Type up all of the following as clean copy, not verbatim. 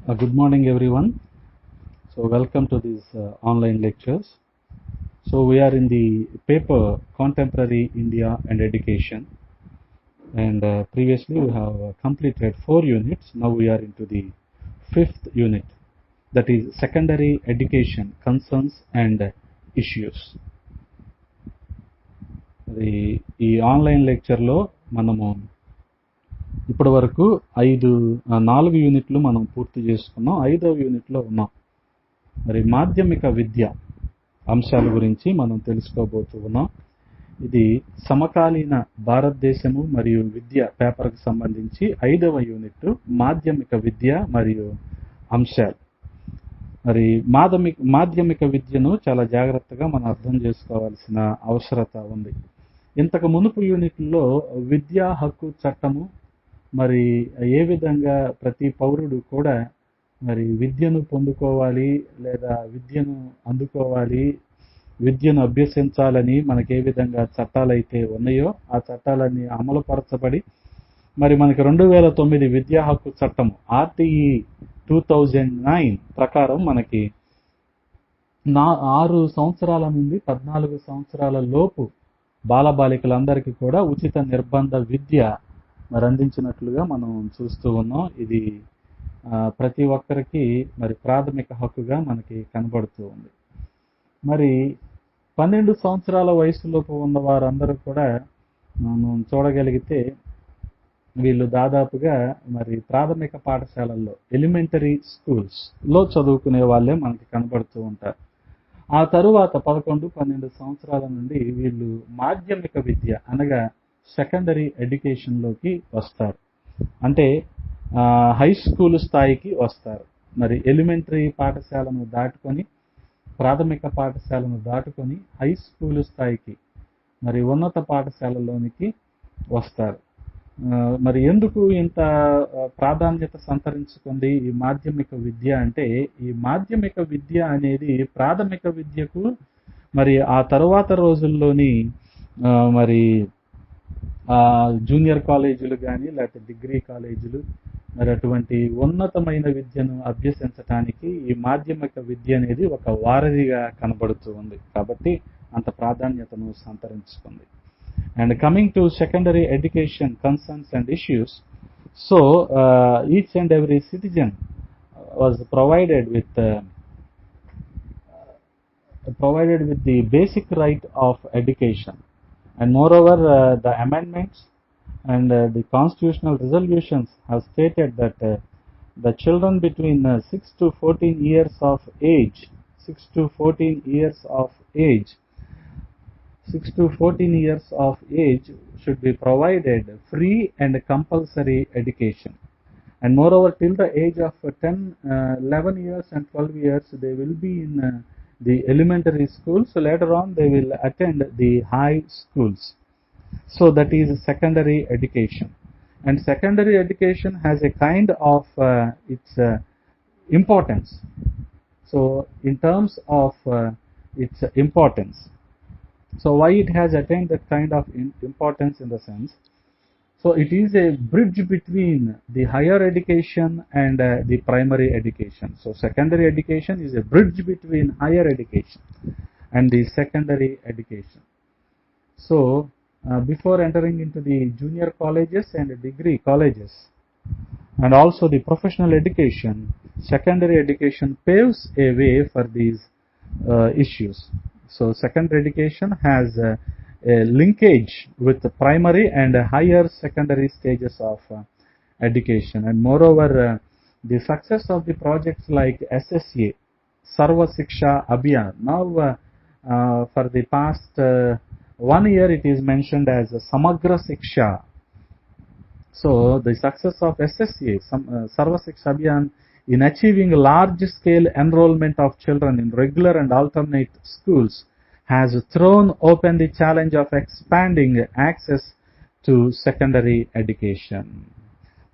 Good morning, everyone. So, welcome to these online lectures. So, we are in the paper Contemporary India and Education, and previously we have completed 4 units. Now we are into the 5th unit, that is Secondary Education Concerns and Issues. ఈ online లెక్చర్లో మనము ఇప్పటి వరకు 4 యూనిట్లు మనం పూర్తి చేసుకున్నాం. 5వ యూనిట్లో ఉన్నాం. మరి మాధ్యమిక విద్య అంశాల గురించి మనం తెలుసుకోబోతూ ఉన్నాం. ఇది సమకాలీన భారతదేశము మరియు విద్య పేపర్కి సంబంధించి 5వ యూనిట్ మాధ్యమిక విద్య మరియు అంశాలు. మరి మాధ్యమిక విద్యను చాలా జాగ్రత్తగా మనం అర్థం చేసుకోవాల్సిన అవసరత ఉంది. ఇంతకు మునుపు యూనిట్లో విద్యా హక్కు చట్టము, మరి ఏ విధంగా ప్రతి పౌరుడు కూడా మరి విద్యను పొందుకోవాలి లేదా విద్యను అందుకోవాలి, విద్యను అభ్యసించాలని మనకి ఏ విధంగా చట్టాలు అయితే ఉన్నాయో ఆ చట్టాలన్నీ అమలుపరచబడి మరి మనకి 2009 విద్యా హక్కు చట్టము RTE 2009 ప్రకారం మనకి 6 సంవత్సరాల నుండి 14 సంవత్సరాల లోపు బాలబాలికలందరికీ కూడా ఉచిత నిర్బంధ విద్య మరి అందించినట్లుగా మనం చూస్తూ ఉన్నాం. ఇది ప్రతి ఒక్కరికి మరి ప్రాథమిక హక్కుగా మనకి కనబడుతూ ఉంది. మరి 12 సంవత్సరాల వయసులోపు ఉన్న వారందరూ కూడా మనం చూడగలిగితే వీళ్ళు దాదాపుగా మరి ప్రాథమిక పాఠశాలల్లో ఎలిమెంటరీ స్కూల్స్లో చదువుకునే వాళ్ళే మనకి కనబడుతూ ఉంటారు. ఆ తరువాత 11-12 సంవత్సరాల నుండి వీళ్ళు మాధ్యమిక విద్య అనగా సెకండరీ ఎడ్యుకేషన్లోకి వస్తారు. అంటే హై స్కూల్ స్థాయికి వస్తారు. మరి ఎలిమెంటరీ పాఠశాలను దాటుకొని ప్రాథమిక పాఠశాలను దాటుకొని హై స్కూల్ స్థాయికి మరి ఉన్నత పాఠశాలలోనికి వస్తారు. మరి ఎందుకు ఇంత ప్రాధాన్యత సంతరించుకుంది ఈ మాధ్యమిక విద్య అంటే, ఈ మాధ్యమిక విద్య అనేది ప్రాథమిక విద్యకు మరి ఆ తరువాత రోజుల్లోని మరి జూనియర్ కాలేజీలు కానీ లేకపోతే డిగ్రీ కాలేజీలు మరి అటువంటి ఉన్నతమైన విద్యను అభ్యసించడానికి ఈ మాధ్యమిక విద్య అనేది ఒక వారధిగా కనబడుతూ ఉంది. కాబట్టి అంత ప్రాధాన్యతను సంతరించుకుంది. And coming to secondary education concerns and issues, so each and every citizen was provided with the basic right of education, and moreover the amendments and the constitutional resolutions have stated that the children between 6 to 14 years of age 6 to 14 years of age should be provided free and compulsory education, and moreover till the age of 10, 11 years and 12 years they will be in the elementary schools. So later on they will attend the high schools. So that is secondary education, and secondary education has a kind of its importance. So in terms of its importance, so why it has attained that kind of importance in the sense, so it is a bridge between the higher education and the primary education. So secondary education is a bridge between higher education and the secondary education. So before entering into the junior colleges and degree colleges and also the professional education, secondary education paves a way for these issues. So secondary education has a linkage with the primary and higher secondary stages of education, and moreover the success of the projects like SSA, Sarva Shiksha Abhiyan, now for the past 1 year it is mentioned as Samagra Shiksha. So the success of SSA, Sarva Shiksha Abhiyan, in achieving large-scale enrollment of children in regular and alternate schools has thrown open the challenge of expanding access to secondary education.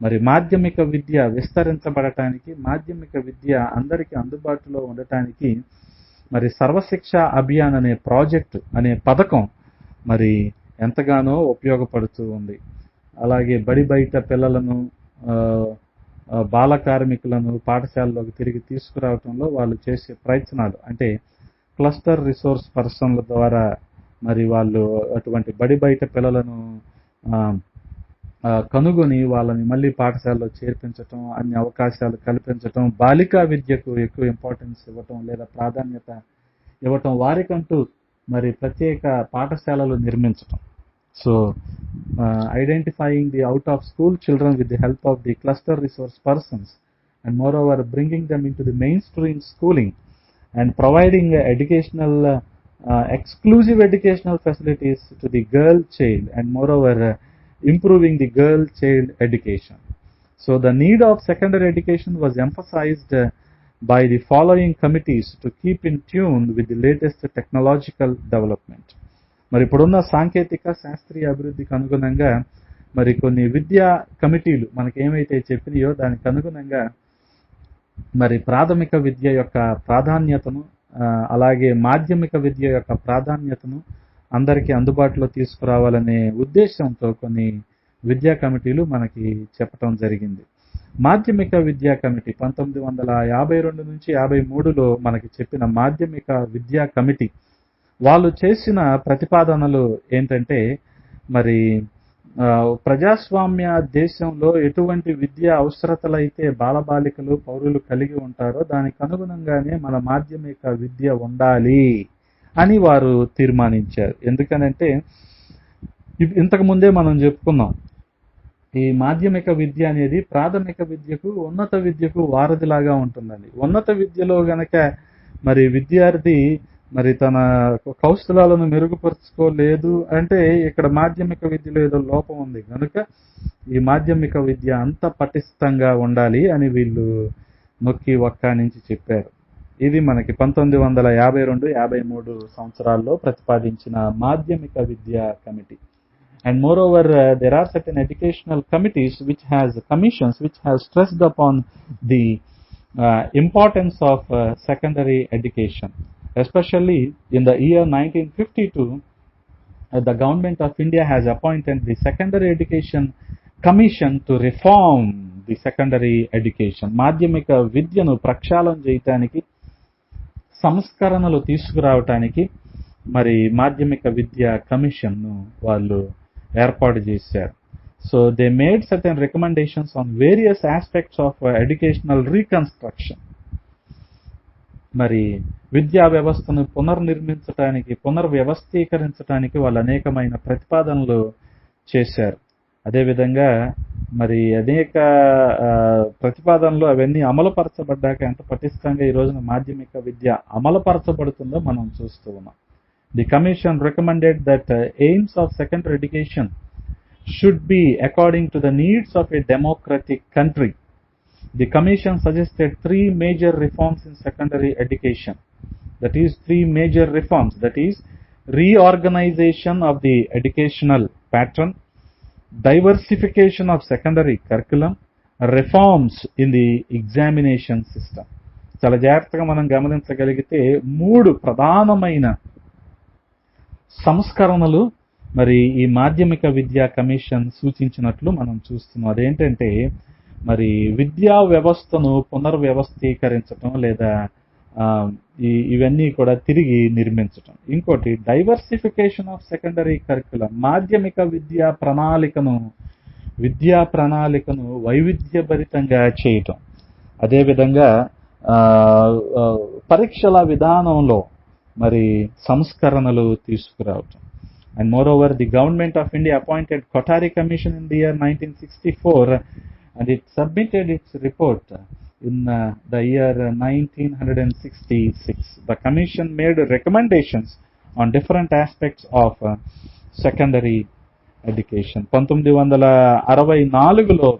మరి మాధ్యమిక విద్య విస్తరించబడటానికి, మాధ్యమిక విద్య అందరికీ అందుబాటులో ఉండటానికి మరి సర్వశిక్ష అభియాన్ అనే project అనే పథకం మరి ఎంతగానో ఉపయోగపడుతూ ఉంది. అలాగే బడి బయట పిల్లలను బాల కార్మికులను పాఠశాలలోకి తిరిగి తీసుకురావడంలో వాళ్ళు చేసే ప్రయత్నాలు, అంటే క్లస్టర్ రిసోర్స్ పర్సన్ల ద్వారా మరి వాళ్ళు అటువంటి బడి బయట పిల్లలను కనుగొని వాళ్ళని మళ్ళీ పాఠశాలలో చేర్పించటం, అన్ని అవకాశాలు కల్పించటం, బాలికా విద్యకు ఎక్కువ ఇంపార్టెన్స్ ఇవ్వటం లేదా ప్రాధాన్యత ఇవ్వటం, వారికంటూ మరి ప్రత్యేక పాఠశాలలు నిర్మించటం. So identifying the out of school children with the help of the cluster resource persons and moreover bringing them into the mainstream schooling and providing exclusive educational facilities to the girl child and moreover improving the girl child education. So the need of secondary education was emphasized by the following committees to keep in tune with the latest technological development. మరి ఇప్పుడున్న సాంకేతిక శాస్త్రీయ అభివృద్ధికి అనుగుణంగా మరి కొన్ని విద్యా కమిటీలు మనకి ఏమైతే చెప్పినాయో దానికి అనుగుణంగా మరి ప్రాథమిక విద్య యొక్క ప్రాధాన్యతను అలాగే మాధ్యమిక విద్య యొక్క ప్రాధాన్యతను అందరికీ అందుబాటులో తీసుకురావాలనే ఉద్దేశంతో కొన్ని విద్యా కమిటీలు మనకి చెప్పడం జరిగింది. మాధ్యమిక విద్యా కమిటీ 1952 నుంచి 53లో మనకి చెప్పిన మాధ్యమిక విద్యా కమిటీ వాళ్ళు చేసిన ప్రతిపాదనలు ఏంటంటే, మరి ప్రజాస్వామ్య దేశంలో ఎటువంటి విద్యా అవసరతలైతే బాలబాలికలు పౌరులు కలిగి ఉంటారో దానికి అనుగుణంగానే మన మాధ్యమిక విద్య ఉండాలి అని వారు తీర్మానించారు. ఎందుకనంటే ఇంతకు ముందే మనం చెప్పుకున్నాం, ఈ మాధ్యమిక విద్య అనేది ప్రాథమిక విద్యకు ఉన్నత విద్యకు వారధిలాగా ఉంటుందండి. ఉన్నత విద్యలో గనక మరి విద్యార్థి మరి తన కౌశలాలను మెరుగుపరుచుకోలేదు అంటే ఇక్కడ మాధ్యమిక విద్యలో ఏదో లోపం ఉంది కనుక ఈ మాధ్యమిక విద్య అంత పటిష్టంగా ఉండాలి అని వీళ్ళు నొక్కి ఒక్కానించి చెప్పారు. ఇది మనకి 1952-53 సంవత్సరాల్లో ప్రతిపాదించిన మాధ్యమిక విద్యా committee. And more over there are certain educational committees which has commissions which has stressed upon the importance of secondary education. Especially in the year 1952, the government of India has appointed the Secondary Education Commission to reform the secondary education. మాధ్యమిక విద్యను ప్రక్షాళన చేయటానికి, సంస్కరణలు తీసుకురావటానికి మరి మాధ్యమిక విద్యా కమిషన్ను వాళ్ళు ఏర్పాటు చేశారు. So they made certain recommendations on various aspects of educational reconstruction. మరి విద్యా వ్యవస్థను పునర్నిర్మించడానికి, పునర్వ్యవస్థీకరించడానికి వాళ్ళు అనేకమైన ప్రతిపాదనలు చేశారు. అదేవిధంగా మరి అనేక ప్రతిపాదనలు అవన్నీ అమలుపరచబడ్డాక ఎంత పటిష్టంగా ఈ రోజున మాధ్యమిక విద్య అమలుపరచబడుతుందో మనం చూస్తూ ఉన్నాం. The commission recommended that AIIMS of secondary education should be according to the needs of a democratic country. The Commission suggested 3 major reforms in secondary education. That is 3 major reforms. That is reorganization of the educational pattern, diversification of secondary curriculum, reforms in the examination system. చాలా జాగ్రత్తగా మనం గమనించగలిగితే 3 ప్రధానమైన సంస్కరణలు మరి ఈ మాధ్యమిక విద్యా commission సూచించినట్లు మనం చూస్తున్నాం. అదేంటంటే మరి విద్యా వ్యవస్థను పునర్వ్యవస్థీకరించటం లేదా ఇవన్నీ కూడా తిరిగి నిర్మించటం. ఇంకోటి డైవర్సిఫికేషన్ ఆఫ్ సెకండరీ కరికులం, మాధ్యమిక విద్యా ప్రణాళికను వైవిధ్యభరితంగా చేయటం. అదేవిధంగా పరీక్షల విధానంలో మరి సంస్కరణలు తీసుకురావటం. And moreover the government of India appointed Kothari commission in the year 1964 and it submitted its report in the year 1966. The commission made recommendations on different aspects of secondary education. 1964లో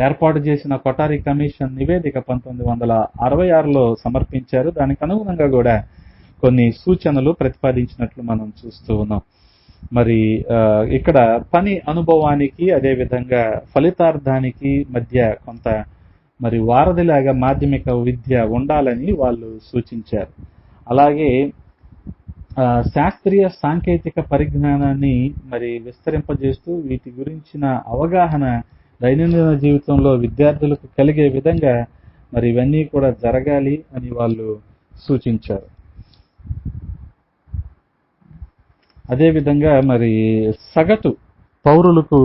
ఏర్పాటు చేసిన కొఠారి కమిషన్ నివేదిక 1966లో సమర్పించారు. దానికి అనుగుణంగా కూడా కొన్ని సూచనలు ప్రతిపాదించినట్లు మనం చూస్తూ ఉన్నాం. మరి ఇక్కడ పని అనుభవానికి అదేవిధంగా ఫలితార్థానికి మధ్య కొంత మరి వారధిలాగా మాధ్యమిక విద్య ఉండాలని వాళ్ళు సూచించారు. అలాగే శాస్త్రీయ సాంకేతిక పరిజ్ఞానాన్ని మరి విస్తరింపజేస్తూ వీటి గురించిన అవగాహన దైనందిన జీవితంలో విద్యార్థులకు కలిగే విధంగా మరి ఇవన్నీ కూడా జరగాలి అని వాళ్ళు సూచించారు. అదేవిధంగా మరి సగటు పౌరులకు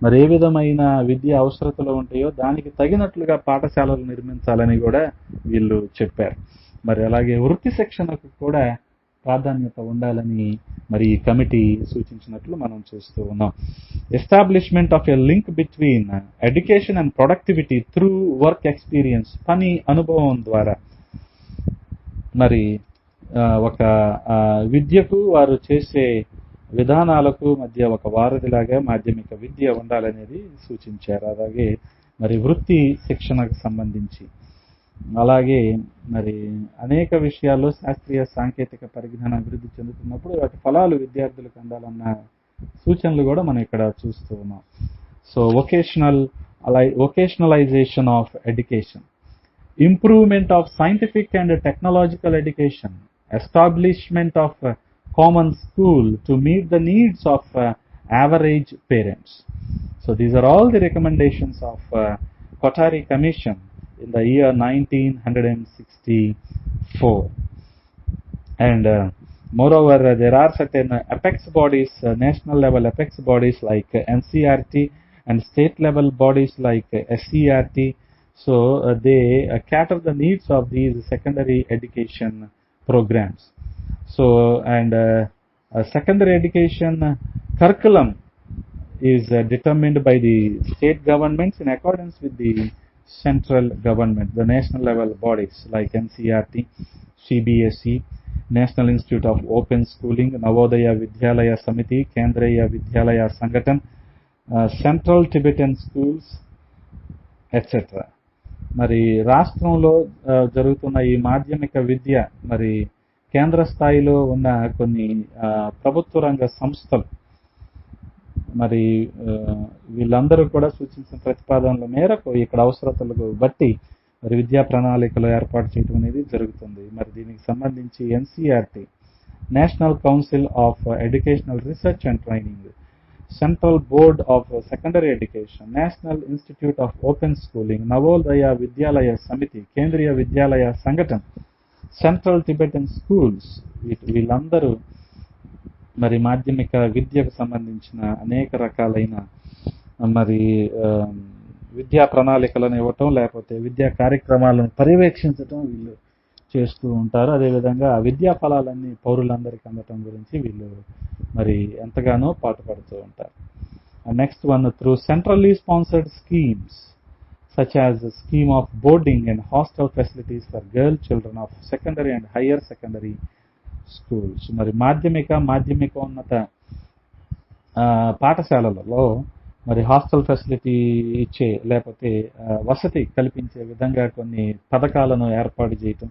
మరి ఏ విధమైన విద్య అవసరతలు ఉంటాయో దానికి తగినట్లుగా పాఠశాలలు నిర్మించాలని కూడా వీళ్ళు చెప్పారు. మరి అలాగే వృత్తి శిక్షణకు కూడా ప్రాధాన్యత ఉండాలని మరి ఈ కమిటీ సూచించినట్లు మనం చూస్తూ ఉన్నాం. Establishment of a link between education and productivity through work experience, పని అనుభవం ద్వారా మరి ఒక విద్యకు వారు చేసే విధానాలకు మధ్య ఒక వారధిలాగా మాధ్యమిక విద్య ఉండాలనేది సూచించారు. అలాగే మరి వృత్తి శిక్షణకు సంబంధించి అలాగే మరి అనేక విషయాల్లో శాస్త్రీయ సాంకేతిక పరిజ్ఞానం అభివృద్ధి చెందుతున్నప్పుడు వాటి ఫలాలు విద్యార్థులకు అందాలన్న సూచనలు కూడా మనం ఇక్కడ చూస్తూ ఉన్నాం. So vocationalisation of education, improvement of scientific and technological education, establishment of a common school to meet the needs of average parents. So these are all the recommendations of Kothari Commission in the year 1964. And moreover, there are certain apex bodies, national level apex bodies like NCERT and state level bodies like SCERT. So they cater the needs of these secondary education programs. So and secondary education curriculum is determined by the state governments in accordance with the central government, the national level bodies like NCERT, CBSE, National Institute of Open Schooling, Navodaya Vidyalaya Samiti, Kendriya Vidyalaya Sanghatan, Central Tibetan Schools, etc. మరి రాష్ట్రంలో జరుగుతున్న ఈ మాధ్యమిక విద్య మరి కేంద్ర స్థాయిలో ఉన్న కొన్ని ప్రభుత్వ రంగ సంస్థలు మరి వీళ్ళందరూ కూడా సూచించిన ప్రతిపాదనల మేరకు ఇక్కడ అవసరతలకు బట్టి మరి విద్యా ప్రణాళికలు ఏర్పాటు చేయడం అనేది జరుగుతుంది. మరి దీనికి సంబంధించి NCERT, national Council of Educational Research and training, Central Board of Secondary Education, National Institute of Open Schooling, Navodaya Vidyalaya Samiti, Kendriya Vidyalaya Sanghatan, Central Tibetan Schools, వీళ్ళందరూ మరి మాధ్యమిక విద్యకు సంబంధించిన అనేక రకాలైన మరి విద్యా ప్రణాళికలను ఇవ్వటం లేకపోతే విద్యా కార్యక్రమాలను పర్యవేక్షించటం వీళ్ళు చేస్తూ ఉంటారు. అదేవిధంగా విద్యా ఫలాలన్నీ పౌరులందరికీ అందటం గురించి వీళ్ళు మరి ఎంతగానో పాటుపడుతూ ఉంటారు. Next one, through centrally sponsored schemes such as the scheme of boarding and hostel facilities for girl children of secondary and higher secondary schools. మరి మాధ్యమికోన్నత పాఠశాలలలో మరి హాస్టల్ ఫెసిలిటీ ఇచ్చే లేకపోతే వసతి కల్పించే విధంగా కొన్ని పథకాలను ఏర్పాటు చేయటం,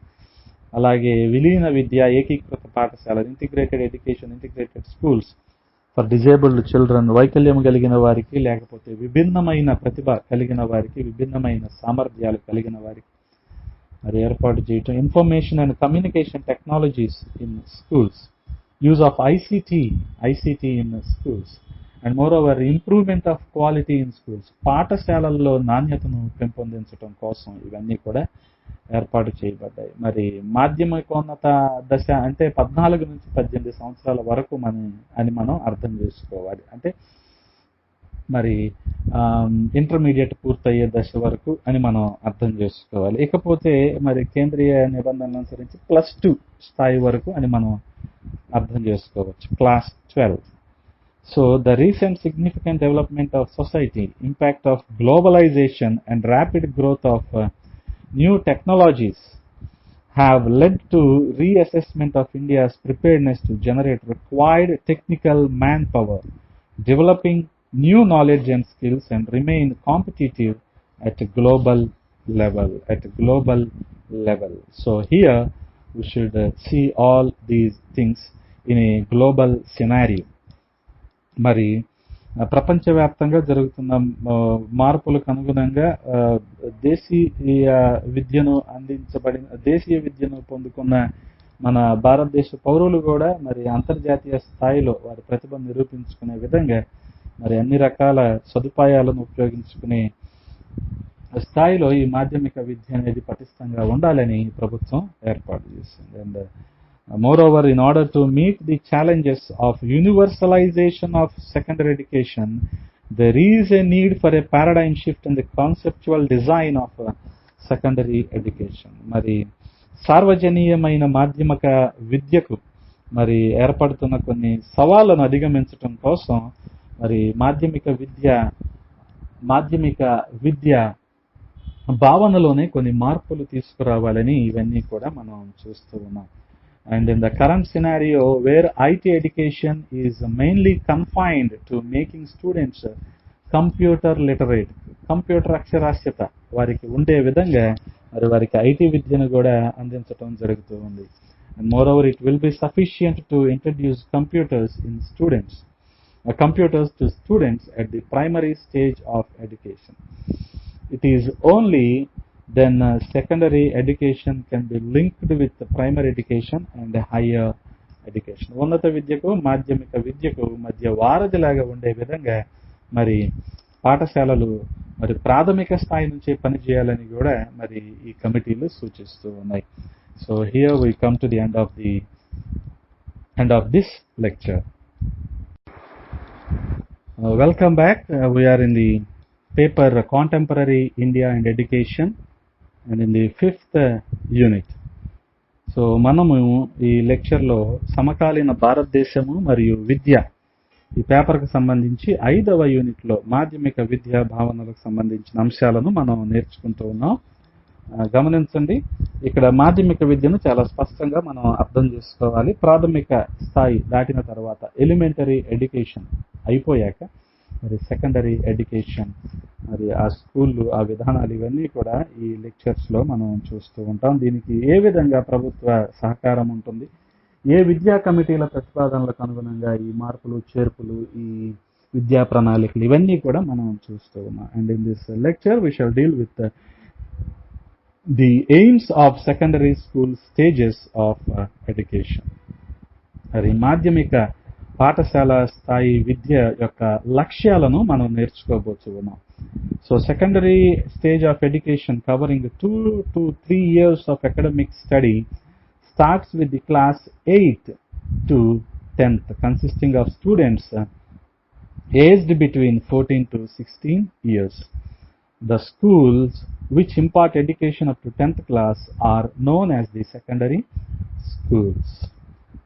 అలాగే విలీన విద్య, ఏకీకృత పాఠశాల, integrated education, integrated schools for disabled children, వైకల్యం కలిగిన వారికి లేకపోతే విభిన్నమైన ప్రతిభ కలిగిన వారికి, విభిన్నమైన సామర్థ్యాలు కలిగిన వారికి మరి ఏర్పాటు చేయటం, information and communication technologies in schools, use of ICT in schools, and more over improvement of quality in schools, పాఠశాలల్లో నాణ్యతను పెంపొందించడం కోసం ఇవన్నీ కూడా ఏర్పాటు చేయబడ్డాయి. మరి మాధ్యమికోన్నత దశ అంటే 14 నుంచి 18 సంవత్సరాల వరకు అని మనం అర్థం చేసుకోవాలి. అంటే మరి ఇంటర్మీడియట్ పూర్తయ్యే దశ వరకు అని మనం అర్థం చేసుకోవాలి. ఇకపోతే మరి కేంద్రీయ నిబంధనలు అనుసరించి +2 స్థాయి వరకు అని మనం అర్థం చేసుకోవచ్చు, class 12. So the recent significant development of society, impact of globalization and rapid growth of new technologies have led to reassessment of India's preparedness to generate required technical manpower, developing new knowledge and skills and remain competitive at a global level. So here we should see all these things in a global scenario. మరి ప్రపంచవ్యాప్తంగా జరుగుతున్న మార్పులకు అనుగుణంగా దేశీయ విద్యను పొందుకున్న మన భారతదేశ పౌరులు కూడా మరి అంతర్జాతీయ స్థాయిలో వారి ప్రతిభను నిరూపించుకునే విధంగా మరి అన్ని రకాల సదుపాయాలను ఉపయోగించుకునే స్థాయిలో ఈ మాధ్యమిక విద్య అనేది పటిష్టంగా ఉండాలని ప్రభుత్వం ఏర్పాటు చేసింది. And moreover, in order to meet the challenges of universalization of secondary education, there is a need for a paradigm shift in the conceptual design of secondary education. మరి సార్వజనీయమైన మాధ్యమిక విద్యకు మరి ఏర్పడుతున్న కొన్ని సవాళ్లను అధిగమించడం కోసం మరి మాధ్యమిక విద్య భావనలోనే కొన్ని మార్పులు తీసుకురావాలని ఇవన్నీ కూడా మనం చూస్తూ ఉన్నాం. And in the current scenario where IT education is mainly confined to making students computer literate, computer అక్షరాస్యత వారికి ఉండే విధంగా మరి వారికి ఐటీ విద్యను కూడా అందించడం జరుగుతూ ఉంది. And moreover, it will be sufficient to introduce computers to students at the primary stage of education. It is only then secondary education can be linked with the primary education and higher education. ఉన్నత విద్యకు మాధ్యమిక విద్యకు మధ్య వారధిలాగా ఉండే విధంగా మరి పాఠశాలలు మరి ప్రాథమిక స్థాయి నుంచి పనిచేయాలని కూడా మరి ఈ కమిటీలు సూచిస్తూ ఉన్నాయి. So here we come to the end of this lecture. Welcome back. We are in the paper Contemporary India and Education and in the 5th unit. So మనము ఈ లెక్చర్లో సమకాలీన భారతదేశము మరియు విద్య ఈ పేపర్కు సంబంధించి 5వ యూనిట్లో మాధ్యమిక విద్యా భావనలకు సంబంధించిన అంశాలను మనం నేర్చుకుంటూ ఉన్నాం. గమనించండి, ఇక్కడ మాధ్యమిక విద్యను చాలా స్పష్టంగా మనం అర్థం చేసుకోవాలి. ప్రాథమిక స్థాయి దాటిన తర్వాత ఎలిమెంటరీ ఎడ్యుకేషన్ అయిపోయాక మరి సెకండరీ ఎడ్యుకేషన్, మరి ఆ స్కూళ్ళు, ఆ విధానాలు ఇవన్నీ కూడా ఈ లెక్చర్స్లో మనం చూస్తూ ఉంటాం. దీనికి ఏ విధంగా ప్రభుత్వ సహకారం ఉంటుంది, ఏ విద్యా కమిటీల ప్రతిపాదనలకు అనుగుణంగా ఈ మార్పులు చేర్పులు, ఈ విద్యా ప్రణాళికలు ఇవన్నీ కూడా మనం చూస్తూ ఉన్నాం. And in this lecture we shall deal with the aims of secondary school stages of education. మరి మాధ్యమిక పాఠశాల స్థాయి విద్య యొక్క లక్ష్యాలను మనం నేర్చుకోబోతున్నాం. So secondary stage of education covering 2 to 3 years of academic study starts with the class 8 to 10th, consisting of students aged between 14 to 16 years. The schools which impart education up to 10th class are known as the secondary schools.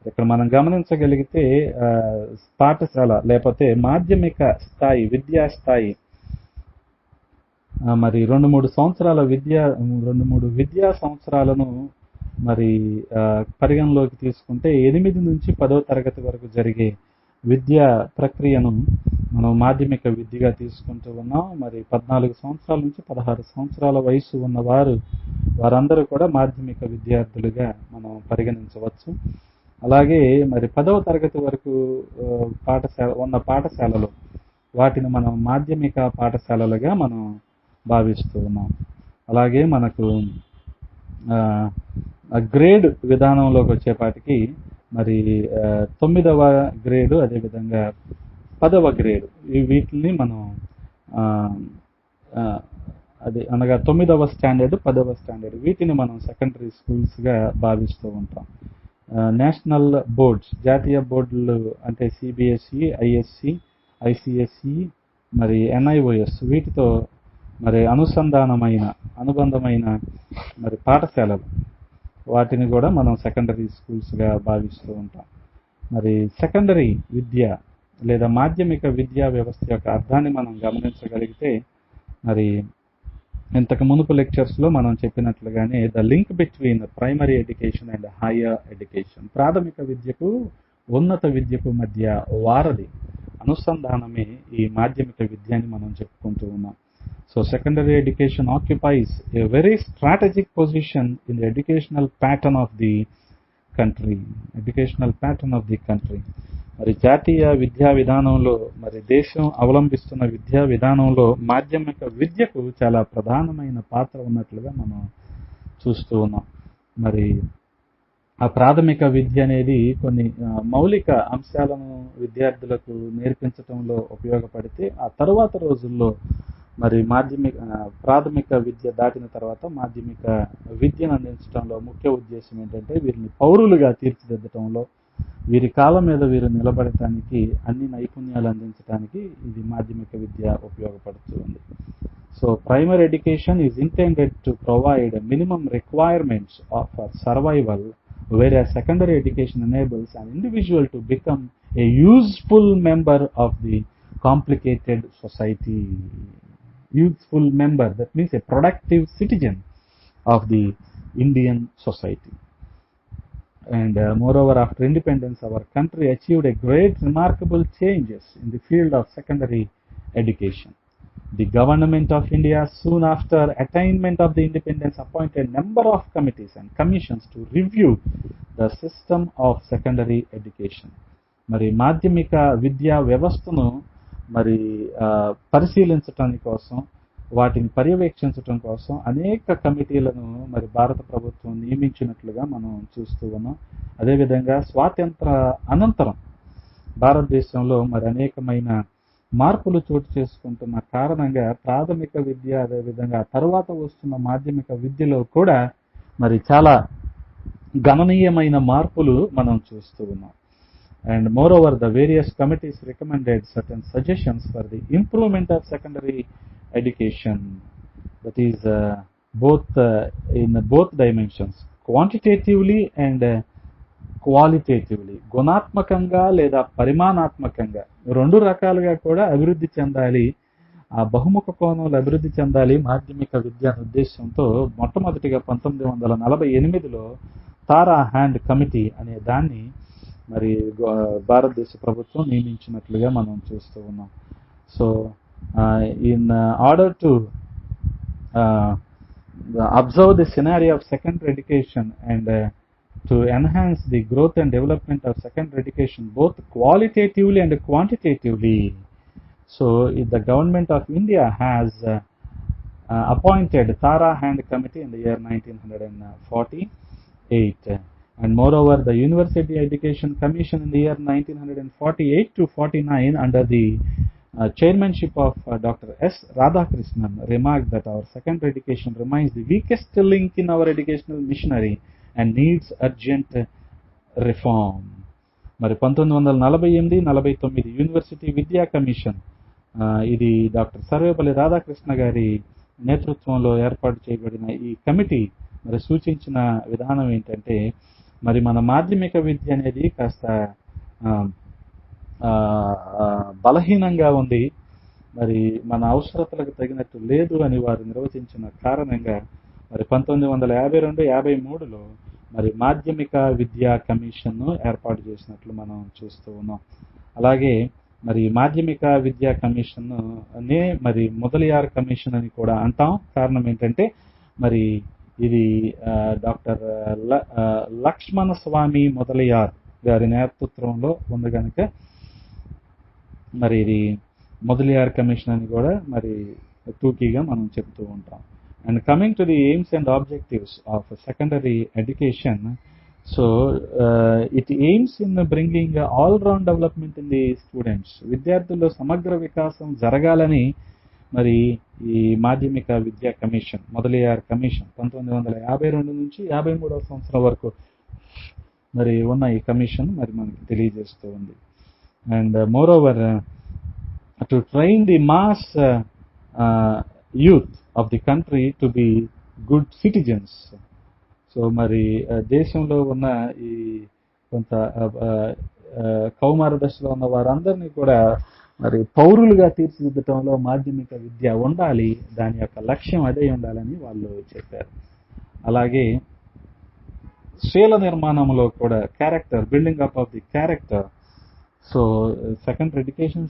ఇక్కడ మనం గమనించగలిగితే పాఠశాల లేకపోతే మాధ్యమిక స్థాయి విద్యా స్థాయి మరి 2-3 విద్యా సంవత్సరాలను మరి పరిగణలోకి తీసుకుంటే 8 నుంచి 10వ తరగతి వరకు జరిగే విద్యా ప్రక్రియను మనం మాధ్యమిక విద్యగా తీసుకుంటూ ఉన్నాం. మరి 14 సంవత్సరాల నుంచి 16 సంవత్సరాల వయసు ఉన్న వారందరూ కూడా మాధ్యమిక విద్యార్థులుగా మనం పరిగణించవచ్చు. అలాగే మరి 10వ తరగతి వరకు పాఠశాలలో వాటిని మనం మాధ్యమిక పాఠశాలలుగా మనం భావిస్తూ ఉన్నాం. అలాగే మనకు గ్రేడ్ విధానంలోకి వచ్చేపాటికి మరి 9వ గ్రేడు, అదేవిధంగా 10వ గ్రేడు, వీటిని మనం అనగా 9వ స్టాండర్డ్, 10వ స్టాండర్డ్, వీటిని మనం సెకండరీ స్కూల్స్గా భావిస్తూ ఉంటాం. నేషనల్ బోర్డ్స్, జాతీయ బోర్డులు అంటే సిబిఎస్ఈ, ఐఎస్సి, ఐసిఎస్ఈ, మరి ఎన్ఐఓఎస్, వీటితో మరి అనుబంధమైన మరి పాఠశాలలు, వాటిని కూడా మనం సెకండరీ స్కూల్స్గా భావిస్తూ ఉంటాం. మరి సెకండరీ విద్య లేదా మాధ్యమిక విద్యా వ్యవస్థ యొక్క అర్థాన్ని మనం గమనించగలిగితే మరి ఇంతకు మునుపు లెక్చర్స్లో మనం చెప్పినట్లుగానే the link between primary education and higher education, ప్రాథమిక విద్యకు ఉన్నత విద్యకు మధ్య వారధి అనుసంధానమే ఈ మాధ్యమిక విద్య అని మనం చెప్పుకుంటూ ఉన్నాం. So secondary education occupies a very strategic position in the educational pattern of the country. మరి జాతీయ విద్యా విధానంలో, మరి దేశం అవలంబిస్తున్న విద్యా విధానంలో మాధ్యమిక విద్యకు చాలా ప్రధానమైన పాత్ర ఉన్నట్లుగా మనం చూస్తూ ఉన్నాం. మరి ఆ ప్రాథమిక విద్య అనేది కొన్ని మౌలిక అంశాలను విద్యార్థులకు నేర్పించడంలో ఉపయోగపడితే, ఆ తరువాత రోజుల్లో మరి ప్రాథమిక విద్య దాటిన తర్వాత మాధ్యమిక విద్యను అందించడంలో ముఖ్య ఉద్దేశం ఏంటంటే వీరిని పౌరులుగా తీర్చిదిద్దటంలో, వీరి కాలం మీద వీరు నిలబడటానికి, అన్ని నైపుణ్యాలు అందించడానికి ఇది మాధ్యమిక విద్య ఉపయోగపడుతుంది. So primary education is intended to provide minimum requirements for survival, whereas secondary education enables an individual to become a useful member of the complicated society. Useful member, that means a productive citizen of the Indian society. And moreover, after independence, our country achieved a great remarkable changes in the field of secondary education. The government of India, soon after attainment of the independence, appointed a number of committees and commissions to review the system of secondary education. మరి మాధ్యమిక విద్యా వ్యవస్థను మరి పరిశీలించటాని కోసం, వాటిని పర్యవేక్షించటం కోసం అనేక కమిటీలను మరి భారత ప్రభుత్వం నియమించినట్లుగా మనం చూస్తూ ఉన్నాం. అదేవిధంగా స్వాతంత్ర అనంతరం భారతదేశంలో మరి అనేకమైన మార్పులు చోటు చేసుకుంటున్న కారణంగా ప్రాథమిక విద్య, అదేవిధంగా తర్వాత వస్తున్న మాధ్యమిక విద్యలో కూడా మరి చాలా గణనీయమైన మార్పులు మనం చూస్తూ ఉన్నాం. And moreover, the various committees recommended certain suggestions for the improvement of secondary education, that is in both dimensions, quantitatively and qualitatively, గుణాత్మకంగా లేదా పరిమాణాత్మకంగా రెండు రకాలుగా కూడా అభివృద్ధి చెందాలి, ఆ బహుముఖ కోణంలో అభివృద్ధి చెందాలి మాధ్యమిక విద్య అనే ఉద్దేశంతో మొట్టమొదటిగా 1948లో తారా హ్యాండ్ కమిటీ అనే దాన్ని మరి భారతదేశ ప్రభుత్వం నియమించినట్లుగా మనం చూస్తూ ఉన్నాం. So in order to observe the scenario of secondary education and to enhance the growth and development of secondary education both qualitatively and quantitatively. So the government of India has appointed Tara Hand Committee in the year 1948, and moreover the University Education Commission in the year 1948 to 49 under the chairmanship of Dr. S. Radhakrishnan remarked that our secondary education remains the weakest link in our educational machinery and needs urgent reform. మరి 1948-49 university విద్యా commission, ఇది doctor Sarvepalli Radhakrishna గారి నేతృత్వంలో ఏర్పాటు చేయబడిన ఈ committee మరి సూచించిన విధానం ఏంటంటే, మరి మన మాధ్యమిక విద్య అనేది కాస్త బలహీనంగా ఉంది, మరి మన అవసరతలకు తగినట్టు లేదు అని వారు నిర్వచించిన కారణంగా మరి 1952-53లో మరి మాధ్యమిక విద్యా కమిషన్ను ఏర్పాటు చేసినట్లు మనం చూస్తూ ఉన్నాం. అలాగే మరి మాధ్యమిక విద్యా కమిషన్నే మరి మొదలియార్ కమిషన్ అని కూడా అంటాం. కారణం ఏంటంటే మరి ఇది డాక్టర్ లక్ష్మణ స్వామి మొదలియార్ గారి నేతృత్వంలో ఉంది కనుక మరి ఇది మొదలియార్ కమిషన్ అని కూడా మరి టూకీగా మనం చెప్తూ ఉంటాం. And coming to the aims and objectives of secondary education, so it aims in bringing all-round development in the students. విద్యార్థుల్లో సమగ్ర వికాసం జరగాలని మరి ఈ మాధ్యమిక విద్యా కమిషన్, మొదలియార్ కమిషన్ 1952 నుంచి 53వ సంవత్సరం వరకు మరి ఉన్న ఈ కమిషన్ మరి మనకి తెలియజేస్తూ ఉంది. And moreover to train the mass youth of the country to be good citizens. So మరి దేశంలో ఉన్న ఈ కొంత కౌమార దశలో ఉన్న వారందరినీ కూడా మరి పౌరులుగా తీర్చిదిద్దటంలో మాధ్యమిక విద్య ఉండాలి, దాని యొక్క లక్ష్యం అదే ఉండాలని వాళ్ళు చెప్పారు. అలాగే శీల నిర్మాణంలో కూడా character, building up of the character. So secondary education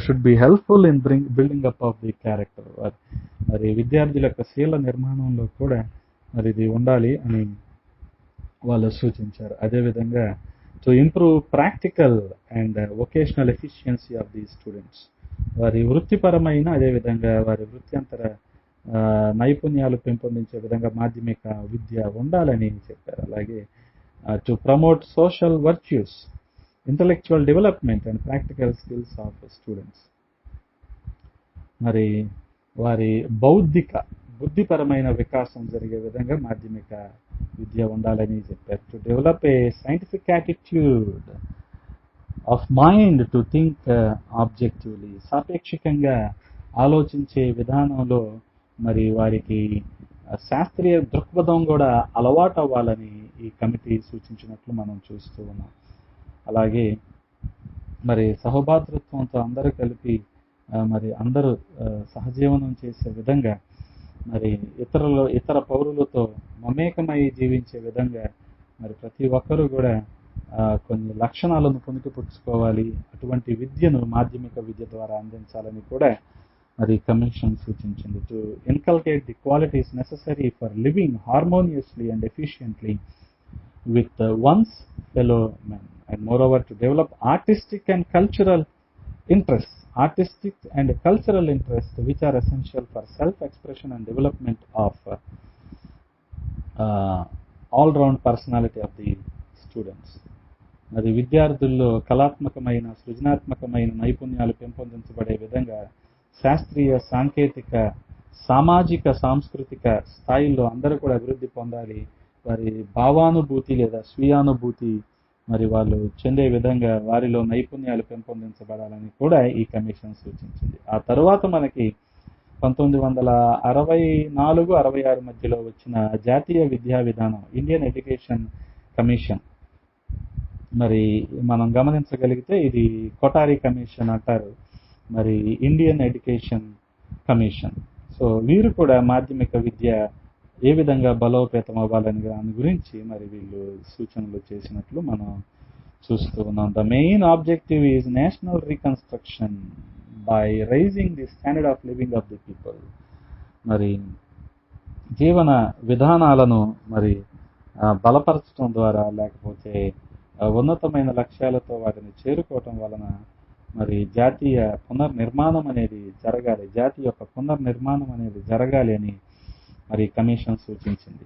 should be helpful in building up of the character. మరి విద్యార్థుల యొక్క శీల నిర్మాణంలో కూడా మరి ఇది ఉండాలి అని వాళ్ళు సూచించారు. అదేవిధంగా to improve practical and vocational efficiency of the students, వారి వృత్తిపరమైన అదేవిధంగా వారి వృత్యంతర నైపుణ్యాలు పెంపొందించే విధంగా మాధ్యమిక విద్య ఉండాలని చెప్పారు. అలాగే to promote social virtues, intellectual development and practical skills of students. మరి వారి బుద్ధిపరమైన వికాసం జరిగే విధంగా మాధ్యమిక విద్య ఉండాలని చెప్పారు. To develop a scientific attitude of mind to think objectively, సాపేక్షికంగా ఆలోచించే విధానంలో మరి వారికి శాస్త్రీయ దృక్పథం కూడా అలవాటు అవ్వాలని ఈ కమిటీ సూచించినట్లు మనం చూస్తూ ఉన్నాం. అలాగే మరి సహభాతృత్వంతో అందరూ కలిపి మరి అందరూ సహజీవనం చేసే విధంగా, మరి ఇతర పౌరులతో మమేకమై జీవించే విధంగా మరి ప్రతి ఒక్కరూ కూడా కొన్ని లక్షణాలను పుణికిపుచ్చుకోవాలి. అటువంటి విద్యను మాధ్యమిక విద్య ద్వారా అందించాలని కూడా మరి కమిషన్ సూచించింది. To inculcate the qualities necessary for living harmoniously and efficiently with one's fellow men, and moreover to develop artistic and cultural interests which are essential for self-expression and development of all-round personality of the students. మరి విద్యార్థుల్లో కళాత్మకమైన సృజనాత్మకమైన నైపుణ్యాలు పెంపొందించబడే విధంగా శాస్త్రీయ, సాంకేతిక, సామాజిక, సాంస్కృతిక స్థాయిల్లో అందరూ కూడా అభివృద్ధి పొందాలి. వారి భావానుభూతి లేదా స్వీయానుభూతి మరి వాళ్ళు చెందే విధంగా వారిలో నైపుణ్యాలు పెంపొందించబడాలని కూడా ఈ కమిషన్ సూచించింది. ఆ తర్వాత మనకి 1964-66 మధ్యలో వచ్చిన జాతీయ విద్యా విధానం, ఇండియన్ ఎడ్యుకేషన్ కమిషన్, మరి మనం గమనించగలిగితే ఇది కొఠారి కమిషన్ అంటారు, మరి ఇండియన్ ఎడ్యుకేషన్ కమిషన్. సో వీరు కూడా మాధ్యమిక విద్య ఏ విధంగా బలోపేతం అవ్వాలని దాని గురించి మరి వీళ్ళు సూచనలు చేసినట్లు మనం చూస్తూ ఉన్నాం. The main objective is national reconstruction by raising the standard of living of the people. మరి జీవన విధానాలను మరి బలపరచడం ద్వారా, లేకపోతే ఉన్నతమైన లక్ష్యాలతో వాటిని చేరుకోవటం వలన మరి జాతీయ పునర్నిర్మాణం అనేది జరగాలి, జాతి యొక్క పునర్నిర్మాణం అనేది జరగాలి అని మరి కమిషన్ సూచించింది.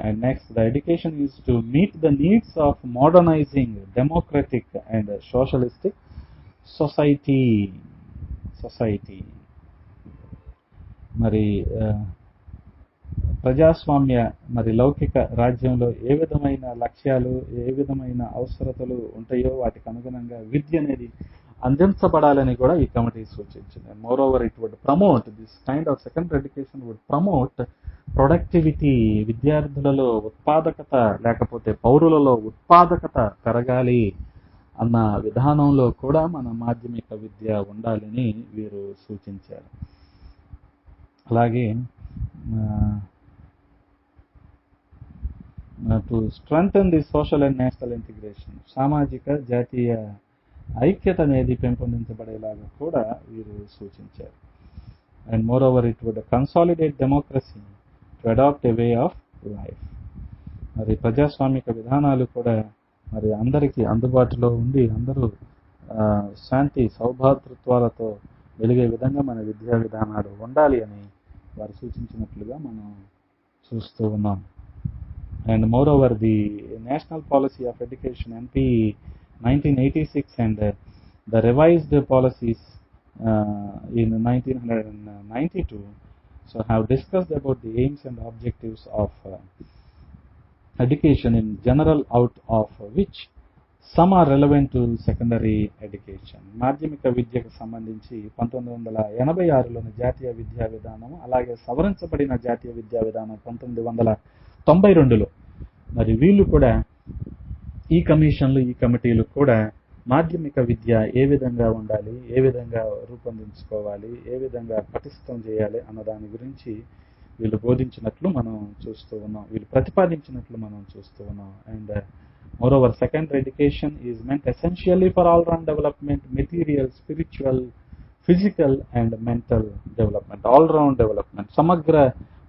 And next, the education is to meet the needs of modernising democratic and socialistic society. మరి ప్రజాస్వామ్య మరి లౌకిక రాజ్యంలో ఏ విధమైన లక్ష్యాలు, ఏ విధమైన అవసరతలు ఉంటాయో వాటికి అనుగుణంగా విద్య అనేది అందించబడాలని కూడా ఈ కమిటీ సూచించింది. Moreover it would promote this kind of secondary education would promote productivity. విద్యార్థులలో ఉత్పాదకత, లేకపోతే పౌరులలో ఉత్పాదకత పెరగాలి అన్న విధానంలో కూడా మన మాధ్యమిక విద్య ఉండాలని వీరు సూచించారు. అలాగే to strengthen the social and national integration, సామాజిక జాతీయ ఐక్యత అనేది పెంపొందించబడేలాగా కూడా వీరు సూచించారు. And moreover it would consolidate democracy to adapt a way of life. మరి ప్రజాస్వామిక విధానాలు కూడా మరి అందరికీ అందుబాటులో ఉండి అందరూ శాంతి సౌభాతృత్వాలతో వెలిగే విధంగా మన విద్యా విధానాలు ఉండాలి అని వారు సూచించినట్లుగా మనం చూస్తూ ఉన్నాం. And moreover the national policy of education NP 1986 and the revised policies in 1992 so have discussed about the aims and objectives of education in general, out of which some are relevant to secondary education. మాధ్యమిక విద్యకు సంబంధించి 1986లోని జాతీయ విద్యా విధానం, అలాగే సవరించబడిన జాతీయ విద్యా విధానం 1992లో మరి వీళ్ళు కూడా ఈ కమిషన్లు, ఈ కమిటీలు కూడా మాధ్యమిక విద్య ఏ విధంగా ఉండాలి, ఏ విధంగా రూపొందించుకోవాలి, ఏ విధంగా పటిష్టం చేయాలి అన్న దాని గురించి వీళ్ళు బోధించినట్లు మనం చూస్తూ ఉన్నాం, వీళ్ళు ప్రతిపాదించినట్లు మనం చూస్తూ ఉన్నాం. And moreover secondary education is meant essentially for all round development, material, spiritual, physical and mental development, all round development, సమగ్ర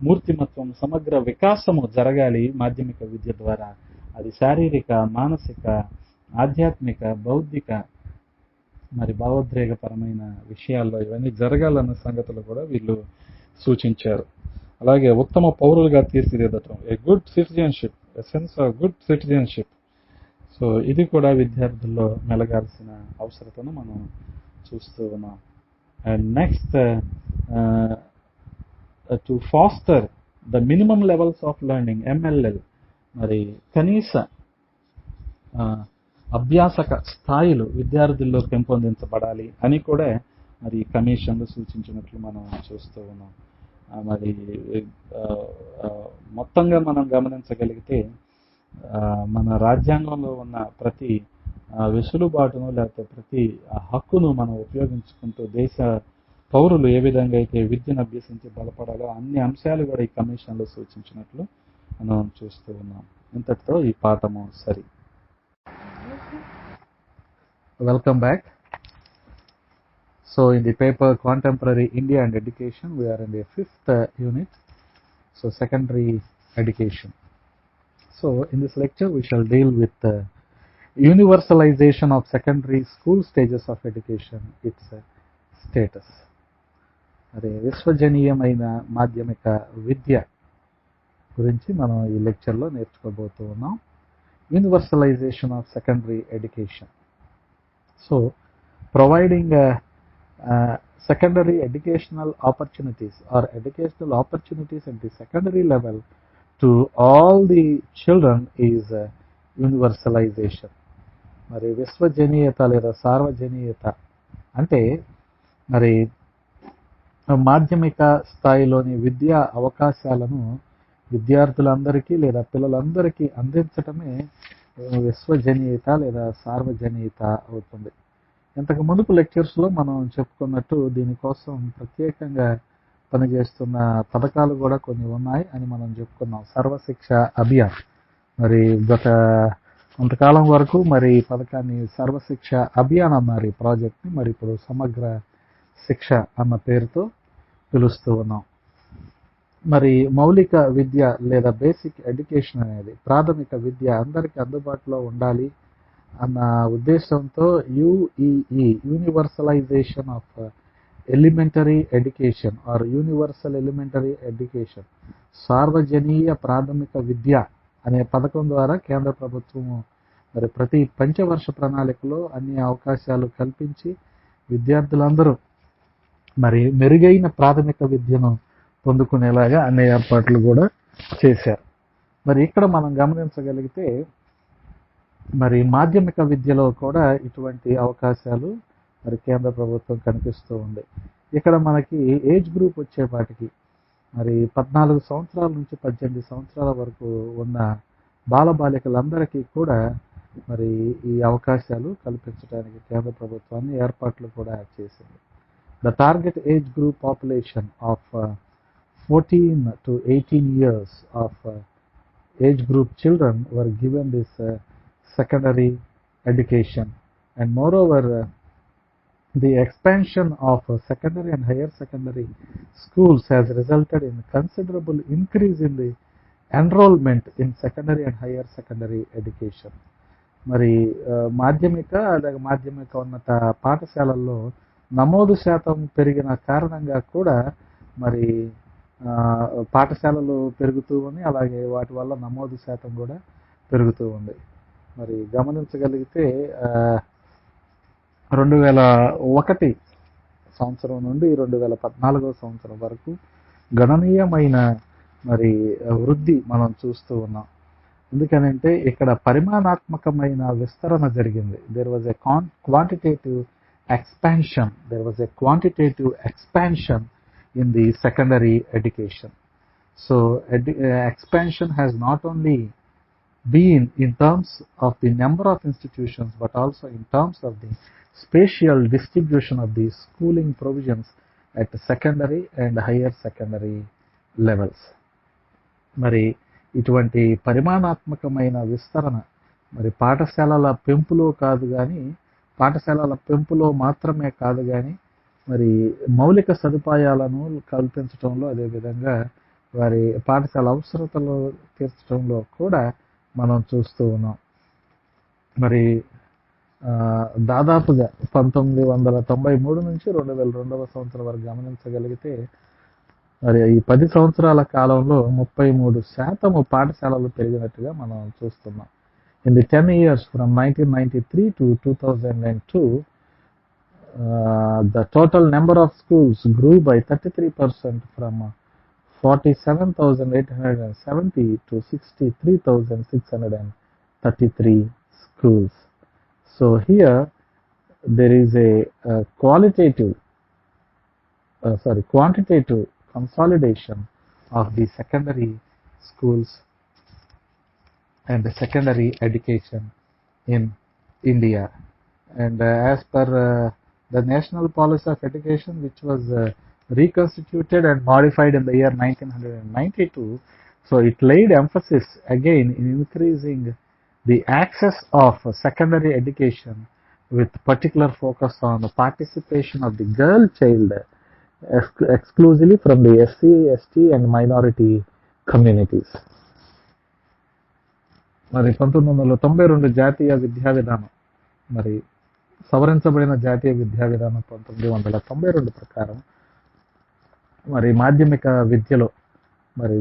మూర్తిమత్వం, సమగ్ర వికాసము జరగాలి మాధ్యమిక విద్య ద్వారా. అది శారీరక, మానసిక, ఆధ్యాత్మిక, బౌద్ధిక మరి భావోద్రేకపరమైన విషయాల్లో ఇవన్నీ జరగాలన్న సంగతులు కూడా వీళ్ళు సూచించారు. అలాగే ఉత్తమ పౌరులుగా తీర్చిదిద్దటం, a good citizenship, a sense of good citizenship. So ఇది కూడా విద్యార్థుల్లో మెలగాల్సిన అవసరతను మనం చూస్తూ ఉన్నాం. And next, to foster the minimum levels of learning, MLL, మరి కనీస అభ్యాసక స్థాయిలు విద్యార్థుల్లో పెంపొందించబడాలి అని కూడా మరి కమిషన్లు సూచించినట్లు మనం చూస్తూ ఉన్నాం. మరి మొత్తంగా మనం గమనించగలిగితే మన రాజ్యాంగంలో ఉన్న ప్రతి వెసులుబాటును లేకపోతే ప్రతి హక్కును మనం ఉపయోగించుకుంటూ దేశ పౌరులు ఏ విధంగా అయితే విద్యను అభ్యసించి బలపడాలో అన్ని అంశాలు కూడా ఈ కమిషన్లో సూచించినట్లు మనం చూస్తూ ఉన్నాం. ఇంతటితో ఈ పాఠము సరి. Welcome back. So in the paper Contemporary India and Education, we are in the 5th unit, so secondary education. So in this lecture we shall deal with universalization of secondary school stages of education, its status. అదే విశ్వజనీయమైన మాధ్యమిక విద్య గురించి మనం ఈ లెక్చర్లో నేర్చుకోబోతూ ఉన్నాం. Universalisation of secondary education. So providing secondary educational opportunities or educational opportunities at the secondary level to all the children is universalization. మరి విశ్వజనీయత లేదా సార్వజనీయత అంటే మరి మాధ్యమిక స్థాయిలోని విద్యా అవకాశాలను విద్యార్థులందరికీ లేదా పిల్లలందరికీ అందించటమే విశ్వజనీయత లేదా సార్వజనీయత అవుతుంది. ఇంతకు మునుపు లెక్చర్స్లో మనం చెప్పుకున్నట్టు దీనికోసం ప్రత్యేకంగా పనిచేస్తున్న పథకాలు కూడా కొన్ని ఉన్నాయి అని మనం చెప్పుకున్నాం. సర్వశిక్ష అభియాన్, మరి గత కొంతకాలం వరకు మరి ఈ పథకాన్ని సర్వశిక్ష అభియాన్ అన్నారు ఈ ప్రాజెక్ట్ని. మరి ఇప్పుడు సమగ్ర శిక్ష అన్న పేరుతో పిలుస్తూ ఉన్నాం. మరి మౌలిక విద్య లేదా బేసిక్ ఎడ్యుకేషన్ అనేది ప్రాథమిక విద్య అందరికీ అందుబాటులో ఉండాలి అన్న ఉద్దేశంతో UEE, universalisation of elementary education or universal elementary education, సార్వజనీయ ప్రాథమిక విద్య అనే పథకం ద్వారా కేంద్ర ప్రభుత్వం మరి ప్రతి పంచవర్ష ప్రణాళికలో అన్ని అవకాశాలు కల్పించి విద్యార్థులందరూ మరి మెరుగైన ప్రాథమిక విద్యను పొందుకునేలాగా అన్ని ఏర్పాట్లు కూడా చేశారు. మరి ఇక్కడ మనం గమనించగలిగితే మరి మాధ్యమిక విద్యలో కూడా ఇటువంటి అవకాశాలు మరి కేంద్ర ప్రభుత్వం కనిపిస్తూ ఉంది. ఇక్కడ మనకి ఏజ్ గ్రూప్ వచ్చేపాటికి మరి 14 సంవత్సరాల నుంచి 18 సంవత్సరాల వరకు ఉన్న బాలబాలికలందరికీ కూడా మరి ఈ అవకాశాలు కల్పించడానికి కేంద్ర ప్రభుత్వాన్ని ఏర్పాట్లు కూడా చేసింది. The target age group population of 14 to 18 years of age group children were given this secondary education, and moreover the expansion of secondary and higher secondary schools has resulted in considerable increase in the enrollment in secondary and higher secondary education. మరి మాధ్యమిక అలాగే మాధ్యమిక ఉన్నత పాఠశాలల్లో నమోదు శాతం పెరిగిన కారణంగా కూడా మరి పాఠశాలలు పెరుగుతూ ఉన్నాయి, అలాగే వాటి వల్ల నమోదు శాతం కూడా పెరుగుతూ ఉంది. మరి గమనించగలిగితే 2001 సంవత్సరం నుండి 2014 సంవత్సరం వరకు గణనీయమైన మరి వృద్ధి మనం చూస్తూ ఉన్నాం. ఎందుకనంటే ఇక్కడ పరిమాణాత్మకమైన విస్తరణ జరిగింది. There was a quantitative expansion in the secondary education. So expansion has not only been in terms of the number of institutions but also in terms of the spatial distribution of the schooling provisions at secondary and higher secondary levels. మరి ఇటువంటి పరిమాణాత్మకమైన విస్తరణ మరి పాఠశాలల పెంపులో మాత్రమే కాదు కానీ మరి మౌలిక సదుపాయాలను కల్పించడంలో, అదేవిధంగా వారి పాఠశాల అవసరతలు తీర్చడంలో కూడా మనం చూస్తూ ఉన్నాం. మరి దాదాపుగా 1993 నుంచి 2002 సంవత్సరం వరకు గమనించగలిగితే మరి ఈ 10 సంవత్సరాల కాలంలో 33% పాఠశాలలు పెరిగినట్టుగా మనం చూస్తున్నాం. In the 10 years from 1993 to 2002, the total number of schools grew by 33% from 47,870 to 63,633 schools. So here there is a quantitative consolidation of the secondary schools and the secondary education in India. And as per the National Policy of Education, which was reconstituted and modified in the year 1992, so it laid emphasis again in increasing the access of secondary education with particular focus on the participation of the girl child exclusively from the SC, ST and minority communities. మరి 1992 జాతీయ విద్యా విధానం, మరి సవరించబడిన జాతీయ విద్యా విధానం 1992 ప్రకారం మరి మాధ్యమిక విద్యలో మరి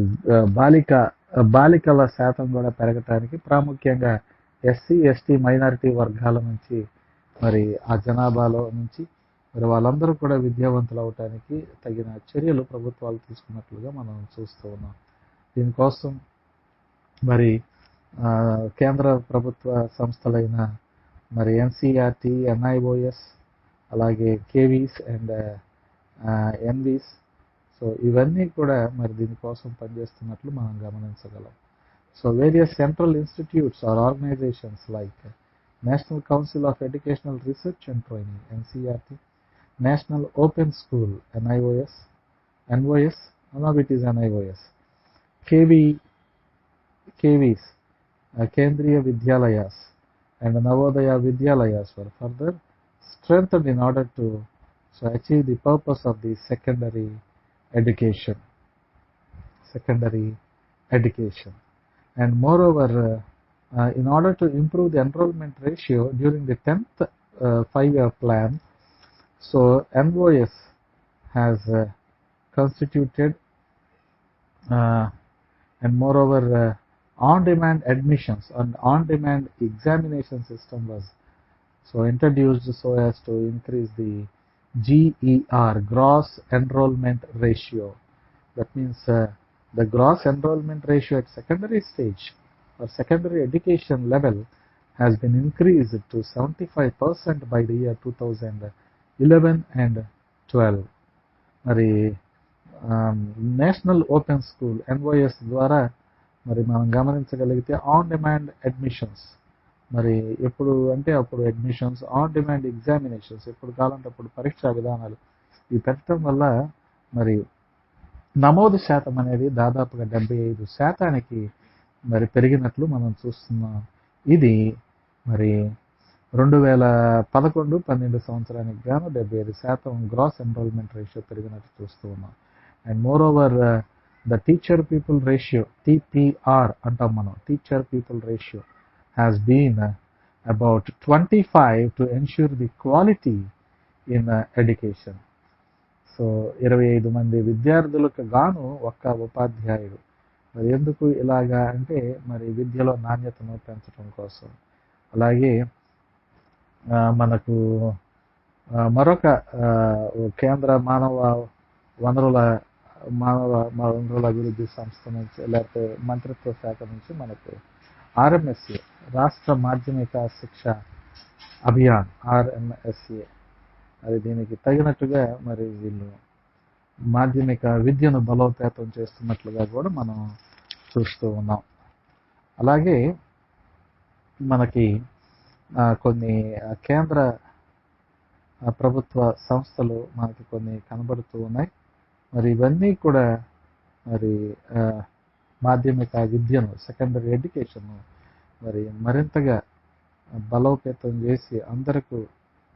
బాలికల శాతం కూడా పెరగటానికి ప్రాముఖ్యంగా ఎస్సీ, ఎస్టీ, మైనారిటీ వర్గాల నుంచి మరి ఆ జనాభాలో నుంచి మరి వాళ్ళందరూ కూడా విద్యావంతులు అవటానికి తగిన చర్యలు ప్రభుత్వాలు తీసుకున్నట్లుగా మనం చూస్తూ ఉన్నాం. దీనికోసం మరి కేంద్ర ప్రభుత్వ సంస్థలైన మరి ఎన్సీఆర్టీ, ఎన్ఐఓఎస్, అలాగే కేవీస్ అండ్ ఎన్వీస్, సో ఇవన్నీ కూడా మరి దీనికోసం పనిచేస్తున్నట్లు మనం గమనించగలం. So various central institutes or organisations like National Council of Educational Research and Training NCERT, National Open School NOS, now it is NIOS, KVs, Kendriya Vidyalayas and Navodaya Vidyalayas were further strengthened in order to achieve the purpose of the secondary education. And moreover, in order to improve the enrollment ratio during the 10th 5-year plan, so NOS has constituted and moreover on-demand admissions and on-demand examination system was introduced so as to increase the GER, gross enrollment ratio. That means the gross enrollment ratio at secondary stage or secondary education level has been increased to 75% by the year 2011 and 12. మరి national Open School NOS ద్వారా మరి మనం గమనించగలిగితే on demand admissions, మరి ఎప్పుడు అంటే అప్పుడు admissions, on demand examinations, ఎప్పుడు కావాలంటే అప్పుడు పరీక్షా విధానాలు ఇవి పెట్టడం వల్ల మరి నమోదు శాతం అనేది దాదాపుగా 75% మరి పెరిగినట్లు మనం చూస్తున్నాం. ఇది మరి 2011-12 సంవత్సరానికి గాను 75% గ్రాస్ ఎన్రోల్మెంట్ రేషియో పెరిగినట్టు చూస్తూ ఉన్నాం. And moreover the teacher people ratio, TPR అంటాం మనం, teacher people ratio has been about 25 to ensure the quality in education. So 25 మంది విద్యార్థులకు గాను ఒక్క ఉపాధ్యాయుడు. మరి ఎందుకు ఇలాగా అంటే మరి విద్యలో నాణ్యతను పెంచడం కోసం. అలాగే మనకు మరొక కేంద్ర మానవ వనరుల అభివృద్ధి సంస్థ నుంచి లేకపోతే మంత్రిత్వ శాఖ నుంచి మనకు RMSA, రాష్ట్ర మాధ్యమిక శిక్ష అభియాన్, RMSA, అది దీనికి తగినట్టుగా మరి వీళ్ళు మాధ్యమిక విద్యను బలోపేతం చేస్తున్నట్లుగా కూడా మనం చూస్తూ ఉన్నాం. అలాగే మనకి కొన్ని కేంద్ర ప్రభుత్వ సంస్థలు మనకి కొన్ని కనబడుతూ ఉన్నాయి. మరి ఇవన్నీ కూడా మరి మాధ్యమిక విద్యను, సెకండరీ ఎడ్యుకేషన్ మరి మరింతగా బలోపేతం చేసి అందరికీ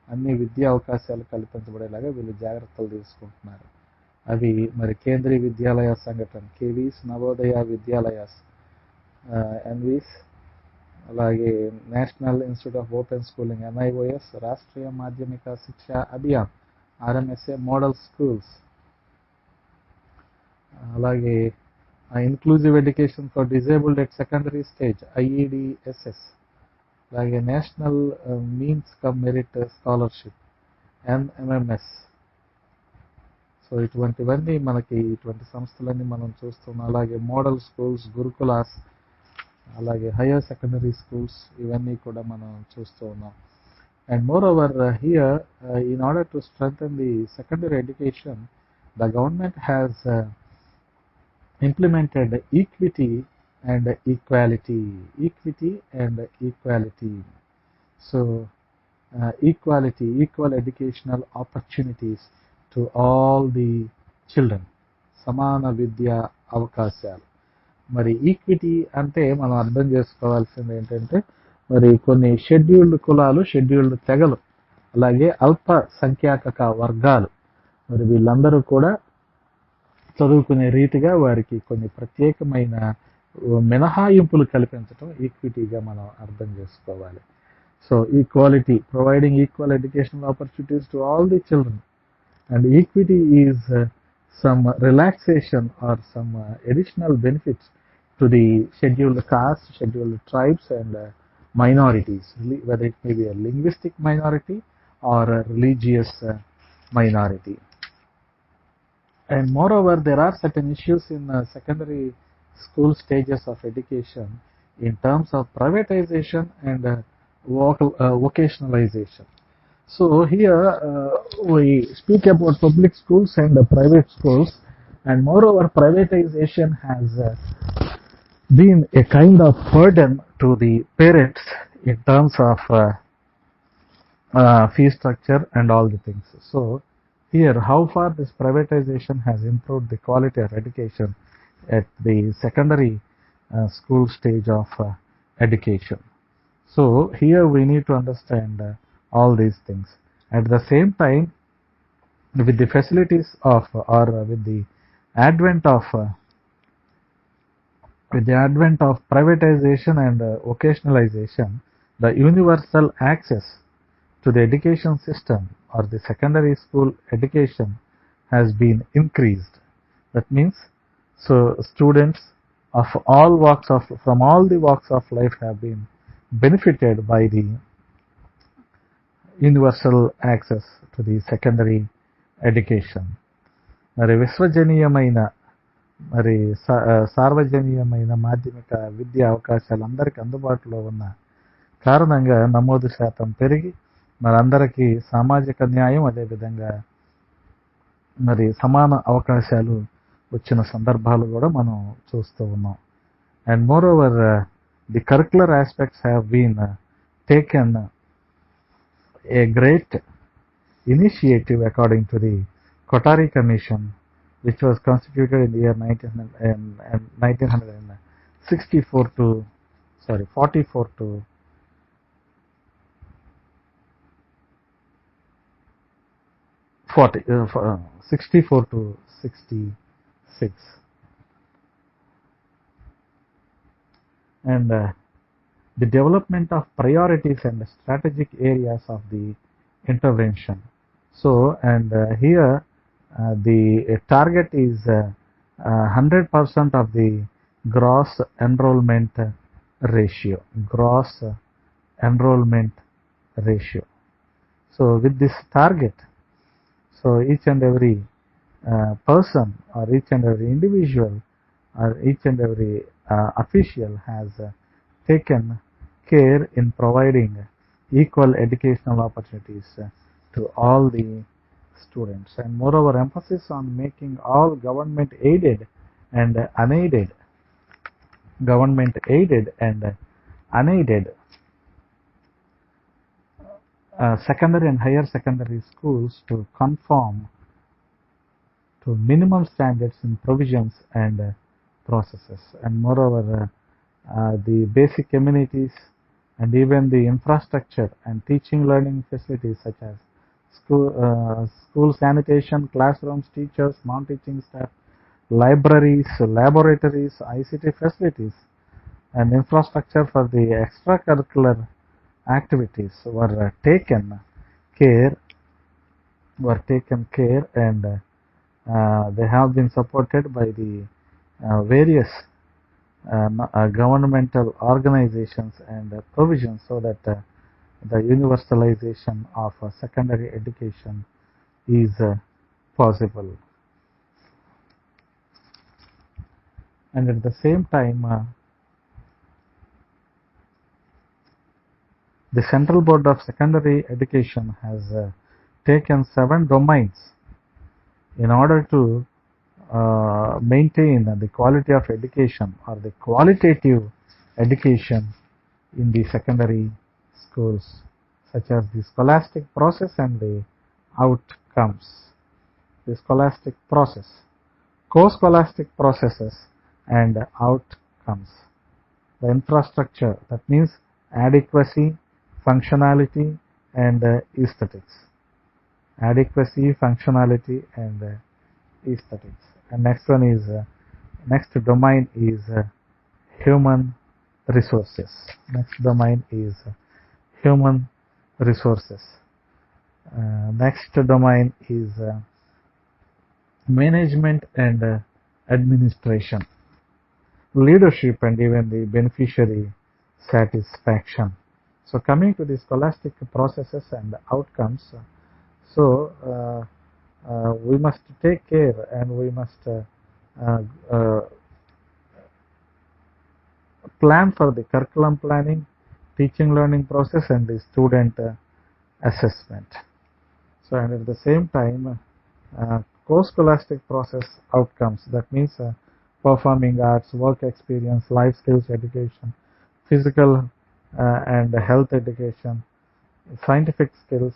అన్ని విద్యా అవకాశాలు కల్పించబడేలాగా వీళ్ళు జాగ్రత్తలు తీసుకుంటున్నారు. అవి మరి కేంద్రీయ విద్యాలయ సంఘటన కేవీస్, నవోదయ విద్యాలయాస్ ఎన్వీస్, అలాగే national institute of open schooling NIOS, Rashtriya మాధ్యమిక శిక్ష అభియాన్ RMSA, మోడల్ స్కూల్స్, అలాగే inclusive education for disabled at secondary stage, IEDSS, అలాగే national means come merit scholarship, NMMS. So ఇటువంటివన్నీ మనకి ఇటువంటి సంస్థలన్నీ మనం చూస్తున్నాం. అలాగే మోడల్ స్కూల్స్, గురుకులాస్, అలాగే హైయర్ సెకండరీ స్కూల్స్, ఇవన్నీ కూడా మనం చూస్తూ ఉన్నాం. And moreover, here, in order to strengthen the secondary education, the government has implemented equity and equality. Equity and equality. So, equality, equal educational opportunities to all the children. సమాన విద్యా అవకాశాలు. మరి equity అంటే మనం అర్థం చేసుకోవాల్సింది ఏంటంటే, మరి కొన్ని షెడ్యూల్డ్ కులాలు, షెడ్యూల్డ్ తెగలు, అలాగే అల్ప సంఖ్యాక వర్గాలు, మరి వీళ్ళందరూ కూడా చదువుకునే రీతిగా వారికి కొన్ని ప్రత్యేకమైన మినహాయింపులు కల్పించడం ఈక్విటీగా మనం అర్థం చేసుకోవాలి. So equality, providing equal educational opportunities to all the children. And equity is some relaxation or some additional benefits to the scheduled castes, scheduled tribes and minorities, whether it may be a linguistic minority or a religious minority. And moreover, there are certain issues in secondary school stages of education in terms of privatization and vocationalization. So here we speak about public schools and private schools, and moreover privatization has been a kind of burden to the parents in terms of fee structure and all the things. So here, how far this privatization has improved the quality of education at the secondary school stage of education. So here we need to understand all these things. At the same time, with the facilities of, or with the advent of privatization and vocationalization, the universal access to the education system or the secondary school education has been increased. That means, so students of all walks of, from all the walks of life have been benefited by the universal access to the secondary education. మరి విశ్వజనీయమైన, మరి సార్వజనీయమైన మాధ్యమిక విద్యా అవకాశాలు అందరికీ అందుబాటులో ఉన్న కారణంగా నమోదు శాతం పెరిగి మరి అందరికీ సామాజిక న్యాయం, అదేవిధంగా మరి సమాన అవకాశాలు వచ్చిన సందర్భాలు కూడా మనం చూస్తూ ఉన్నాం. And moreover, the curricular aspects have been taken a great initiative according to the Kothari Commission, which was constituted in the year 1964 to 44 to 40, 64 to 66, and the development of priorities and strategic areas of the intervention. So, and here the target is 100% of the gross enrollment ratio. Gross enrollment ratio. So, with this target, so each and every person or each and every individual or each and every official has taken care in providing equal educational opportunities to all the students, and moreover emphasis on making all government aided and unaided secondary and higher secondary schools to conform to minimum standards in provisions and processes, and moreover the basic amenities and even the infrastructure and teaching learning facilities such as school sanitation, classrooms, teachers, non-teaching staff, libraries, laboratories, ICT facilities, and infrastructure for the extracurricular activities were taken care and they have been supported by the various governmental organizations and provisions so that the universalization of secondary education is possible. And at the same time, the Central Board of Secondary Education has taken 7 domains in order to maintain the quality of education or the qualitative education in the secondary schools, such as the scholastic process and the outcomes. The scholastic process, co-scholastic processes and outcomes. The infrastructure, that means adequacy, functionality and aesthetics. Adequacy, functionality and aesthetics. And next one is next domain is human resources. Next domain is human resources. Next domain is management and administration, leadership and even the beneficiary satisfaction. So coming to the scholastic processes and outcomes, so we must take care and we must plan for the curriculum planning, teaching learning process and the student assessment. So and at the same time, co-scholastic process outcomes, that means performing arts, work experience, life skills education, physical and health education, scientific skills,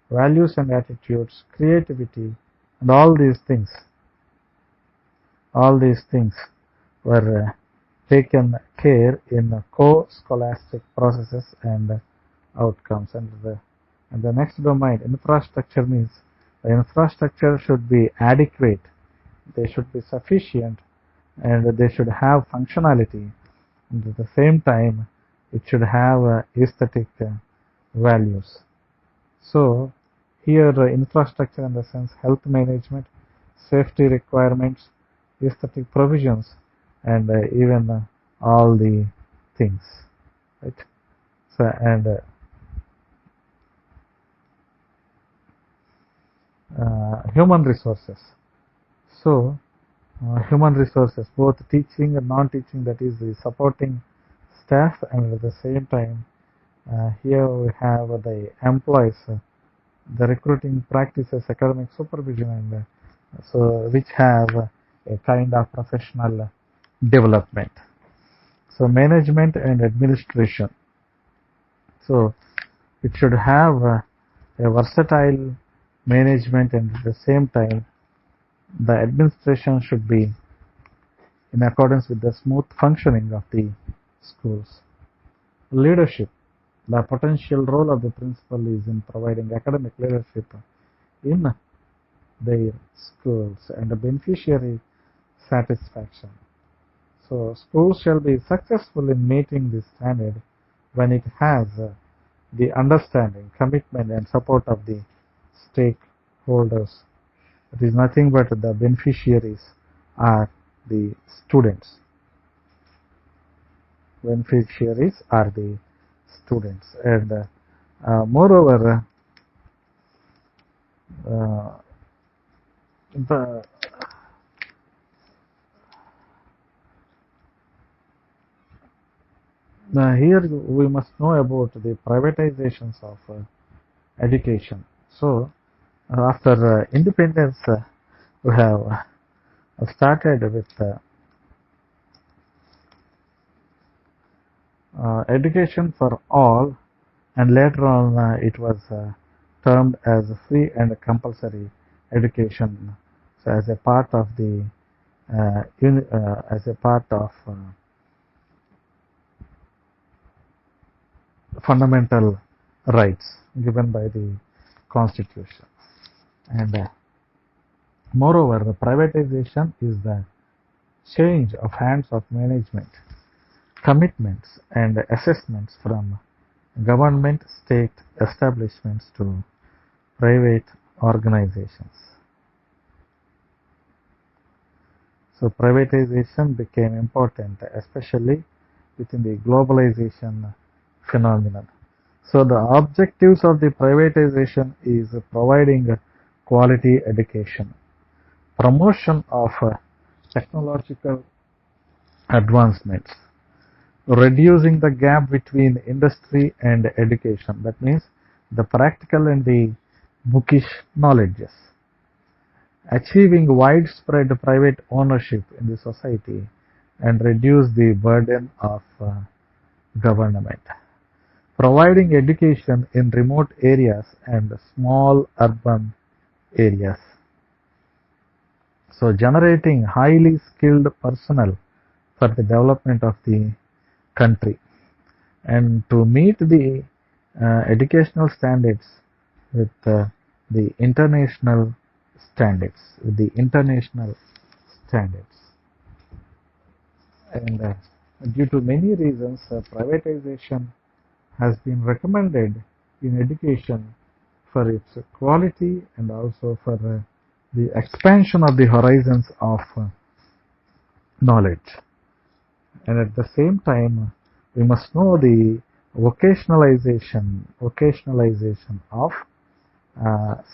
values and attitudes, creativity, and all these things were taken care in co-scholastic processes and outcomes. And the next domain, infrastructure, means the infrastructure should be adequate, they should be sufficient, and they should have functionality, and at the same time it should have aesthetic values. So here infrastructure in the sense health management, safety requirements, aesthetic provisions, and even all the things, right? So and human resources. So human resources, both teaching and non-teaching, that is the supporting staff, and at the same time here we have the employees, the recruiting practices, academic supervision, and so which have a kind of professional development. So management and administration. So it should have a versatile management, and at the same time the administration should be in accordance with the smooth functioning of the schools. Leadership. The potential role of the principal is in providing academic leadership in their schools and the beneficiary satisfaction. So schools shall be successful in meeting this standard when it has the understanding, commitment and support of the stakeholders. It is nothing but the beneficiaries are the students. Beneficiaries are the students, and moreover here we must know about the privatizations of education. So after independence, we have started with education for all, and later on it was termed as free and compulsory education. So as a part of the fundamental rights given by the Constitution. And moreover, the privatization is the change of hands of management, commitments and assessments from government state establishments to private organizations. So privatization became important, especially within the globalization phenomenon. So the objectives of the privatization is providing quality education, promotion of technological advancements, reducing the gap between industry and education. That means the practical and the bookish knowledges, achieving widespread private ownership in the society and reduce the burden of government, providing education in remote areas and small urban areas. So generating highly skilled personnel for the development of the country, and to meet the educational standards with the international standards. And due to many reasons, privatization has been recommended in education for its quality and also for the expansion of the horizons of knowledge. And at the same time, we must know the vocationalization of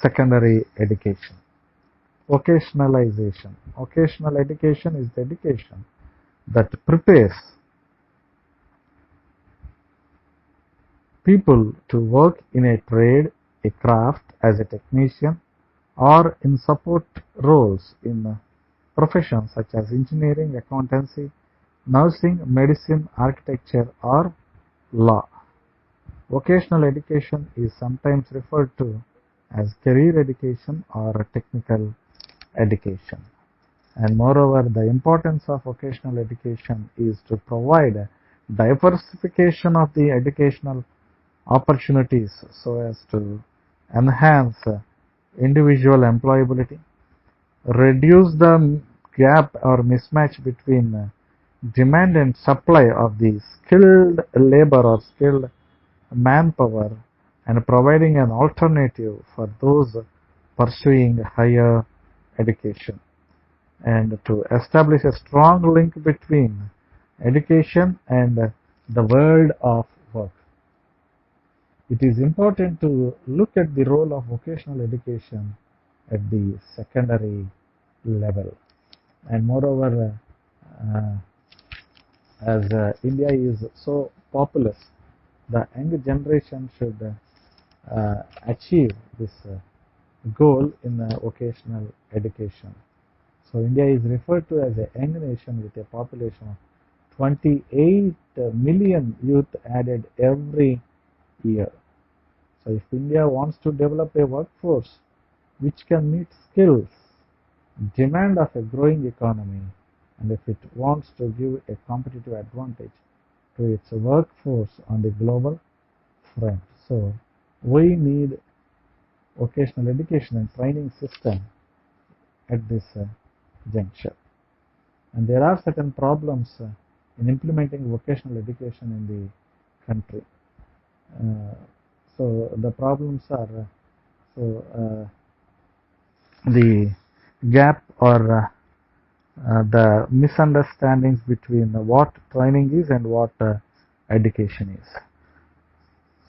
secondary education. Vocationalization. Vocational education is the education that prepares people to work in a trade, a craft, as a technician, or in support roles in professions such as engineering, accountancy, nursing, medicine, architecture, or law. Vocational education is sometimes referred to as career education or technical education. And moreover, the importance of vocational education is to provide diversification of the educational opportunities so as to enhance individual employability, reduce the gap or mismatch between demand and supply of the skilled labor or skilled manpower, and providing an alternative for those pursuing higher education, and to establish a strong link between education and the world of work. It is important to look at the role of vocational education at the secondary level. And moreover, as India is so populous, the younger generation should achieve this goal in vocational education. So India is referred to as a young nation with a population of 28 million youth added every year. So if India wants to develop a workforce which can meet skills, demand of a growing economy, and if it wants to give a competitive advantage to its workforce on the global front, so we need vocational education and training system at this juncture. And there are certain problems in implementing vocational education in the country. So the problems are the gap or the misunderstandings between what training is and what education is.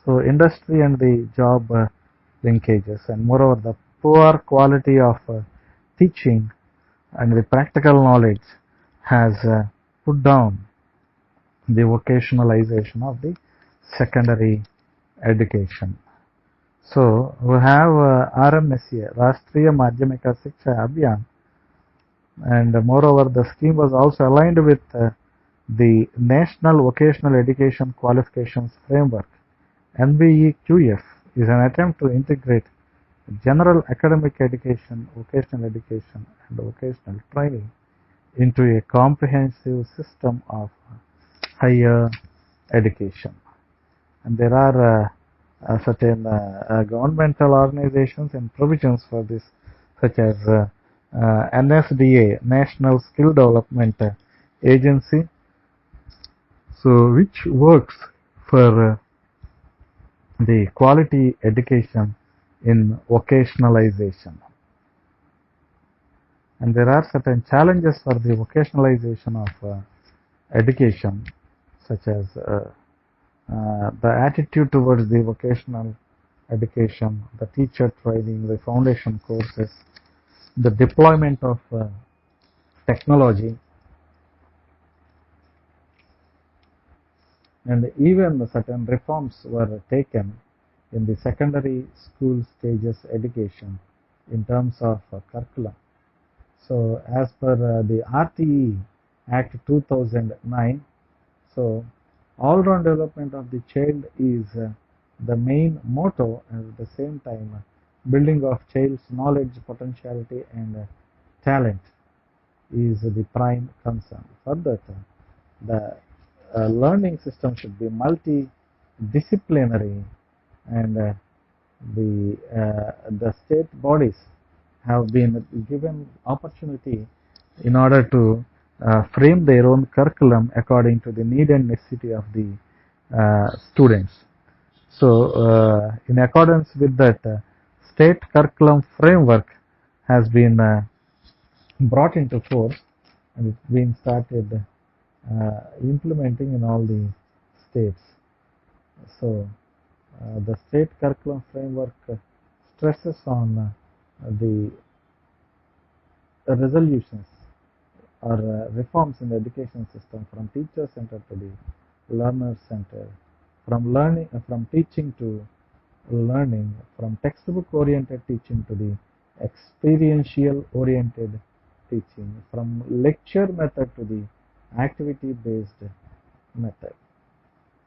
So industry and the job linkages, and moreover the poor quality of teaching and the practical knowledge has put down the vocationalization of the secondary education. So we have RMSA, Rashtriya Madhyamika Shiksha Abhiyan, and moreover the scheme was also aligned with the National Vocational Education Qualifications Framework. NVEQF is an attempt to integrate general academic education, vocational education, and vocational training into a comprehensive system of higher education. And there are certain governmental organizations and provisions for this, such as NSDA, National Skill Development Agency, so which works for the quality education in vocationalization. And there are certain challenges for the vocationalization of education, such as the attitude towards the vocational education, the teacher training, the foundation courses, the deployment of technology, and even certain reforms were taken in the secondary school stages education in terms of curriculum. So as per the RTE Act 2009, so all-round development of the child is the main motto, and at the same time building of child's knowledge, potentiality and talent is the prime concern. Further, the learning system should be multidisciplinary, and the state bodies have been given opportunity in order to frame their own curriculum according to the need and necessity of the students. So in accordance with that, state curriculum framework has been brought into force, and it's been started implementing in all the states. So the state curriculum framework stresses on the resolutions or reforms in the education system, from teacher center to the learner center, from teaching to learning, from textbook oriented teaching to the experiential oriented teaching, from lecture method to the activity based method.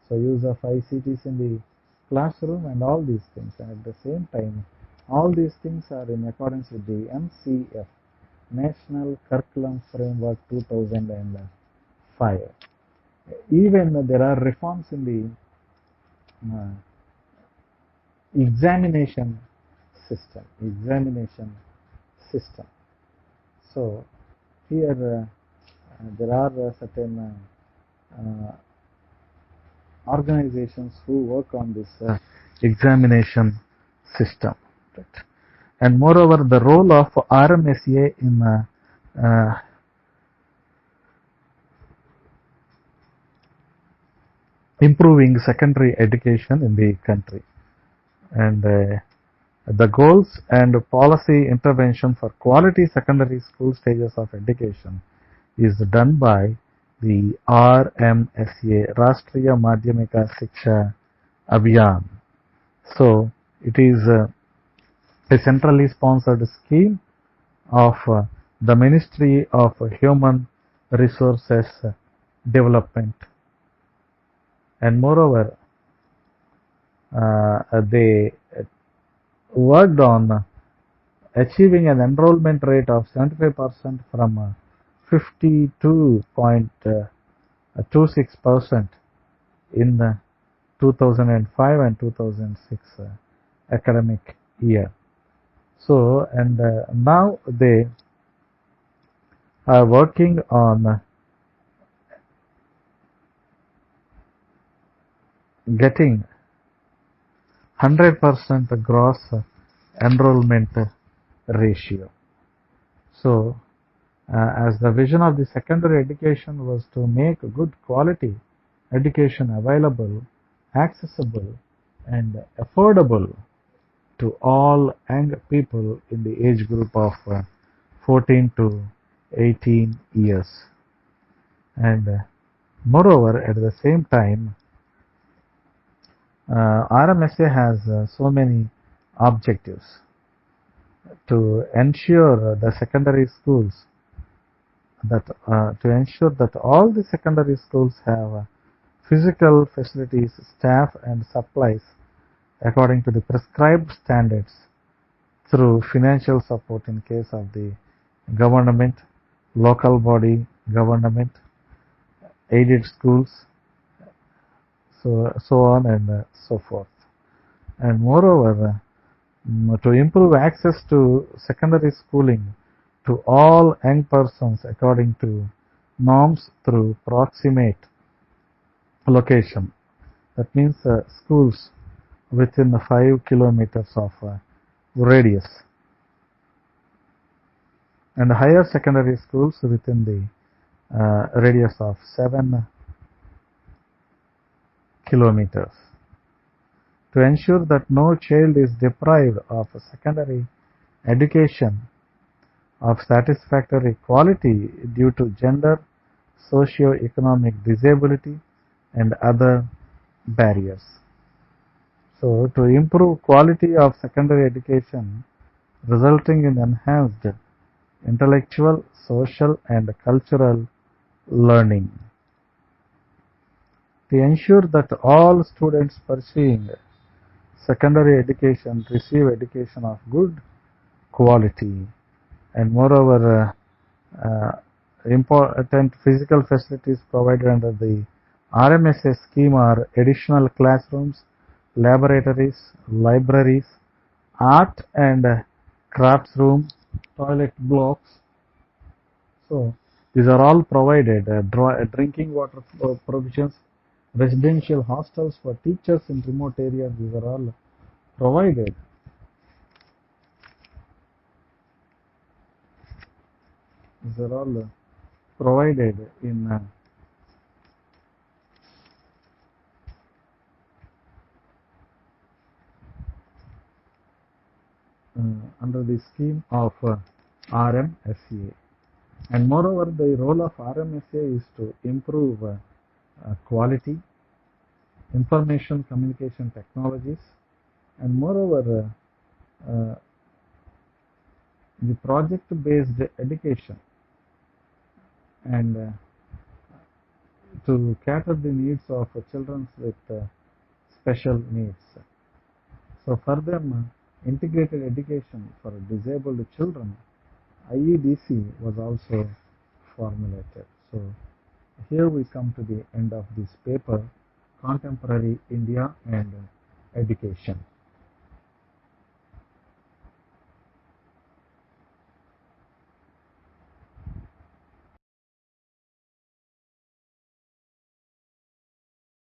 So use of ICTs in the classroom and all these things, and at the same time all these things are in accordance with the NCF, National Curriculum Framework 2005. Even there are reforms in the examination system. So here there are certain organizations who work on this examination system. Right. And moreover, the role of RMSA in improving secondary education in the country, and the goals and policy intervention for quality secondary school stages of education is done by the RMSA, Rashtriya Madhyamika Shiksha Abhiyan. So it is a centrally sponsored scheme of the Ministry of Human Resources Development, and moreover they worked on achieving an enrollment rate of 75% from 52.26% in the 2005 and 2006 academic year. So, and now they are working on getting 100% gross enrollment ratio. So, as the vision of the secondary education was to make good quality education available, accessible and affordable to all young people in the age group of 14 to 18 years. And moreover, at the same time, RMSA has so many objectives to ensure the secondary schools that all the secondary schools have physical facilities, staff and supplies according to the prescribed standards, through financial support in case of the government, local body, government, aided schools, so on and so forth. And moreover, to improve access to secondary schooling to all young persons according to norms through proximate location. That means schools within 5 kilometers of radius. and higher secondary schools within the radius of 7 kilometers. To ensure that no child is deprived of a secondary education of satisfactory quality due to gender, socio-economic disability, and other barriers. So, to improve quality of secondary education resulting in enhanced intellectual, social, and cultural learning. To ensure that all students pursuing secondary education receive education of good quality, and moreover important physical facilities provided under the RMSA scheme are additional classrooms, laboratories, libraries, art and crafts room, toilet blocks. So these are all provided. Drinking water provisions, residential hostels for teachers in remote areas, these are all provided. These are all provided in under the scheme of RMSA. And moreover, the role of RMSA is to improve quality, information communication technologies, and moreover the project-based education, and to cater the needs of children with special needs. So for them, integrated education for disabled children, IEDC, was also formulated. So here we come to the end of this paper, Contemporary India and Education.